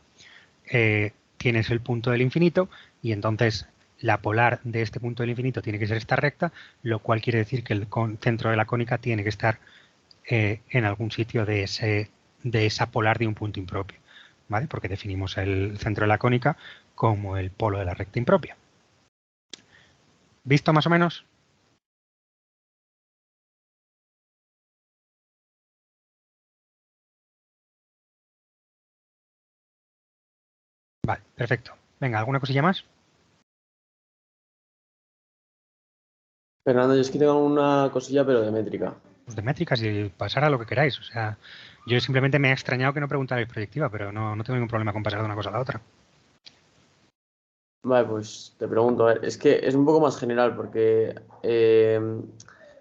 Tienes el punto del infinito y entonces la polar de este punto del infinito tiene que ser esta recta, lo cual quiere decir que el centro de la cónica tiene que estar en algún sitio de esa polar de un punto impropio, ¿vale? Porque definimos el centro de la cónica como el polo de la recta impropia. ¿Visto más o menos? Vale, perfecto. Venga, ¿alguna cosilla más? Fernando, yo es que tengo una cosilla, pero de métrica. Pues de métricas y pasar a lo que queráis. O sea, yo simplemente me he extrañado que no preguntarais proyectiva, pero no tengo ningún problema con pasar de una cosa a la otra. Vale, pues te pregunto, a ver, es que es un poco más general porque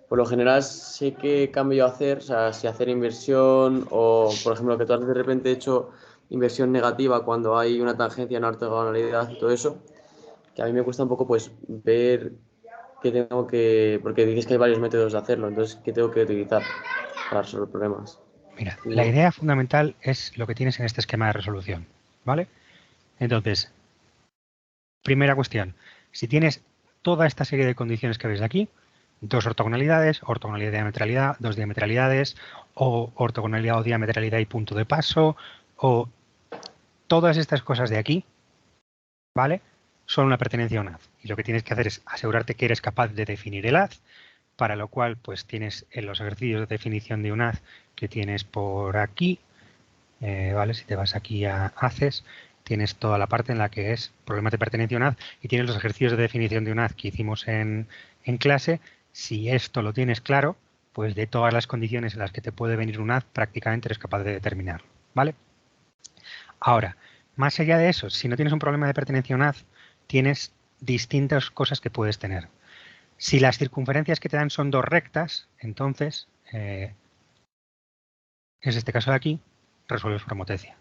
por lo general sé qué cambio hacer, o sea, si hacer inversión o, por ejemplo, que tú has de repente hecho inversión negativa cuando hay una tangencia, una ortogonalidad y todo eso, que a mí me cuesta un poco pues ver qué tengo que, porque dices que hay varios métodos de hacerlo, entonces qué tengo que utilizar para resolver problemas. Mira, Y la bueno, idea fundamental es lo que tienes en este esquema de resolución, ¿vale? Entonces, primera cuestión, si tienes toda esta serie de condiciones que veis aquí, dos ortogonalidades, ortogonalidad y diametralidad, dos diametralidades, o ortogonalidad o diametralidad y punto de paso, o todas estas cosas de aquí, ¿vale? Son una pertenencia a un haz. Y lo que tienes que hacer es asegurarte que eres capaz de definir el haz, para lo cual pues tienes en los ejercicios de definición de un haz que tienes por aquí, ¿vale? Si te vas aquí a haces, tienes toda la parte en la que es problemas de pertenencia a un haz y tienes los ejercicios de definición de un haz que hicimos en clase. Si esto lo tienes claro, pues de todas las condiciones en las que te puede venir un haz, prácticamente eres capaz de determinarlo, ¿vale? Ahora, más allá de eso, si no tienes un problema de pertenencia a un haz, tienes distintas cosas que puedes tener. Si las circunferencias que te dan son dos rectas, entonces, es este caso de aquí, resuelves por homotecia.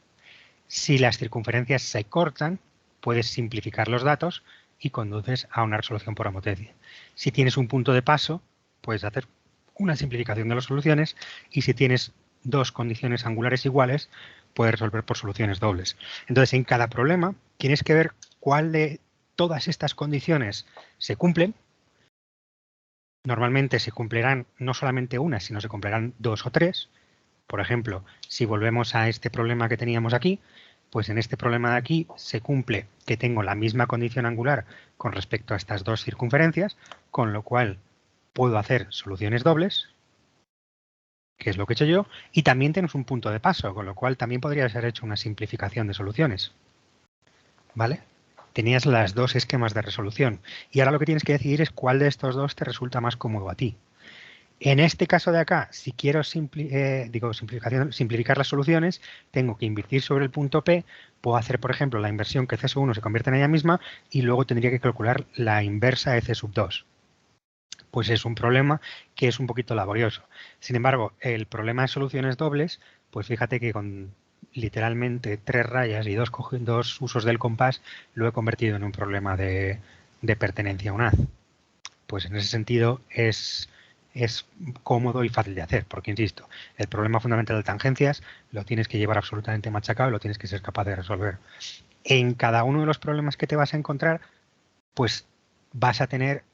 Si las circunferencias se cortan, puedes simplificar los datos y conduces a una resolución por homotecia. Si tienes un punto de paso, puedes hacer una simplificación de las soluciones, y si tienes dos condiciones angulares iguales, puedes resolver por soluciones dobles. Entonces, en cada problema tienes que ver cuál de todas estas condiciones se cumplen. Normalmente se cumplirán no solamente una, sino se cumplirán dos o tres. Por ejemplo, si volvemos a este problema que teníamos aquí, pues en este problema de aquí se cumple que tengo la misma condición angular con respecto a estas dos circunferencias, con lo cual puedo hacer soluciones dobles, que es lo que he hecho yo, y también tenemos un punto de paso, con lo cual también podría ser hecho una simplificación de soluciones. ¿Vale? Tenías las dos esquemas de resolución y ahora lo que tienes que decidir es cuál de estos dos te resulta más cómodo a ti. En este caso de acá, si quiero simplificar las soluciones, tengo que invertir sobre el punto P, puedo hacer, por ejemplo, la inversión que C sub 1 se convierte en ella misma y luego tendría que calcular la inversa de C sub 2. Pues es un problema que es un poquito laborioso. Sin embargo, el problema de soluciones dobles, pues fíjate que con literalmente 3 rayas y dos usos del compás lo he convertido en un problema de pertenencia a un haz. Pues en ese sentido es cómodo y fácil de hacer, porque insisto, el problema fundamental de tangencias lo tienes que llevar absolutamente machacado y lo tienes que ser capaz de resolver. En cada uno de los problemas que te vas a encontrar, pues vas a tener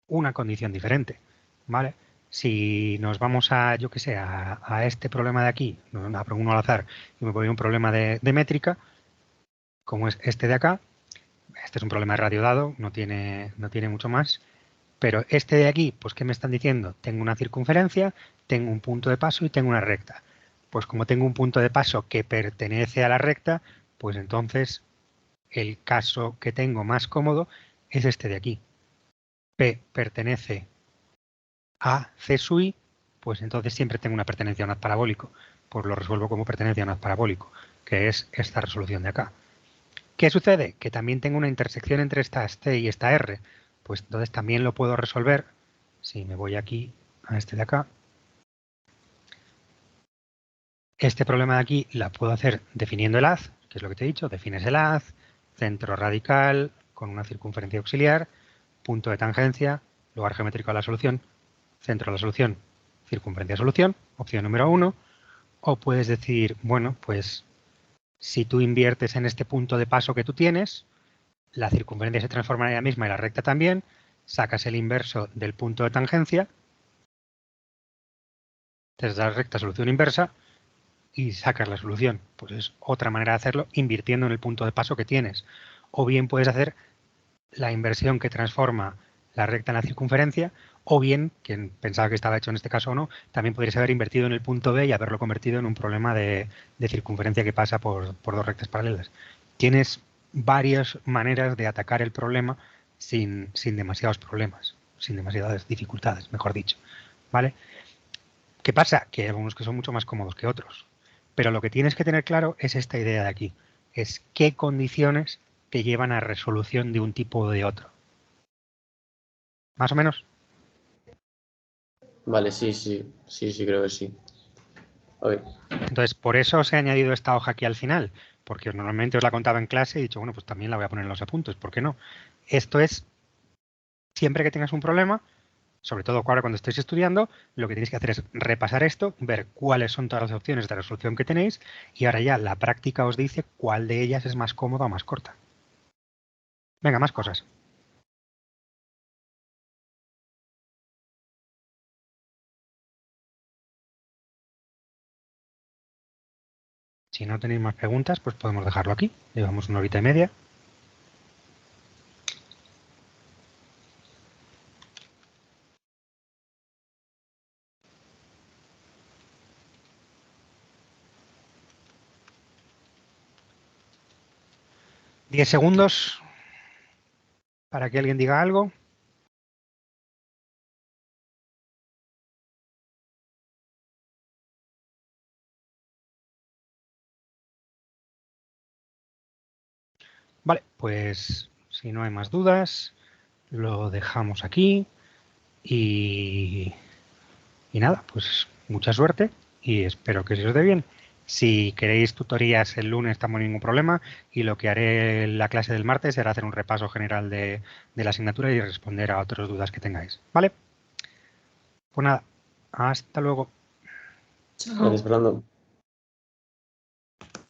una condición diferente, ¿vale? Si nos vamos a, yo que sé, a este problema de aquí, a uno al azar, y me voy a un problema de métrica, como es este de acá, este es un problema de radio dado, no tiene mucho más, pero este de aquí, pues ¿qué me están diciendo? Tengo una circunferencia, tengo un punto de paso y tengo una recta. Pues como tengo un punto de paso que pertenece a la recta, pues entonces el caso que tengo más cómodo es este de aquí. P pertenece a C sub I, pues entonces siempre tengo una pertenencia a un haz parabólico. Pues lo resuelvo como pertenencia a un haz parabólico, que es esta resolución de acá. ¿Qué sucede? Que también tengo una intersección entre esta T y esta R. Pues entonces también lo puedo resolver si me voy aquí a este de acá. Este problema de aquí la puedo hacer definiendo el haz, que es lo que te he dicho. Defines el haz, centro radical con una circunferencia auxiliar, punto de tangencia, lugar geométrico de la solución, centro de la solución, circunferencia solución, opción número 1. O puedes decir, bueno, pues si tú inviertes en este punto de paso que tú tienes, la circunferencia se transforma en ella misma y la recta también, sacas el inverso del punto de tangencia, te das la recta solución inversa y sacas la solución. Pues es otra manera de hacerlo invirtiendo en el punto de paso que tienes. O bien puedes hacer la inversión que transforma la recta en la circunferencia, o bien, quien pensaba que estaba hecho en este caso o no, también podrías haber invertido en el punto B y haberlo convertido en un problema de circunferencia que pasa por dos rectas paralelas. Tienes varias maneras de atacar el problema sin demasiados problemas, sin demasiadas dificultades, mejor dicho. ¿Vale? ¿Qué pasa? Que hay algunos que son mucho más cómodos que otros. Pero lo que tienes que tener claro es esta idea de aquí. Es qué condiciones te llevan a resolución de un tipo o de otro. ¿Más o menos? Vale, sí, creo que sí. Okay. Entonces, por eso os he añadido esta hoja aquí al final, porque normalmente os la contaba en clase y he dicho, bueno, pues también la voy a poner en los apuntes, ¿por qué no? Esto es, siempre que tengas un problema, sobre todo ahora cuando estéis estudiando, lo que tenéis que hacer es repasar esto, ver cuáles son todas las opciones de resolución que tenéis y ahora ya la práctica os dice cuál de ellas es más cómoda o más corta. Venga, más cosas. Si no tenéis más preguntas, pues podemos dejarlo aquí. Llevamos 1 horita y media. ¿10 segundos para que alguien diga algo? Vale, pues si no hay más dudas, lo dejamos aquí y nada, pues mucha suerte y espero que se os dé bien. Si queréis tutorías el lunes, tampoco hay ningún problema y lo que haré en la clase del martes será hacer un repaso general de la asignatura y responder a otras dudas que tengáis. ¿Vale? Pues nada, hasta luego. Chao. Gracias, Fernando.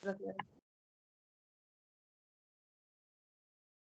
Gracias.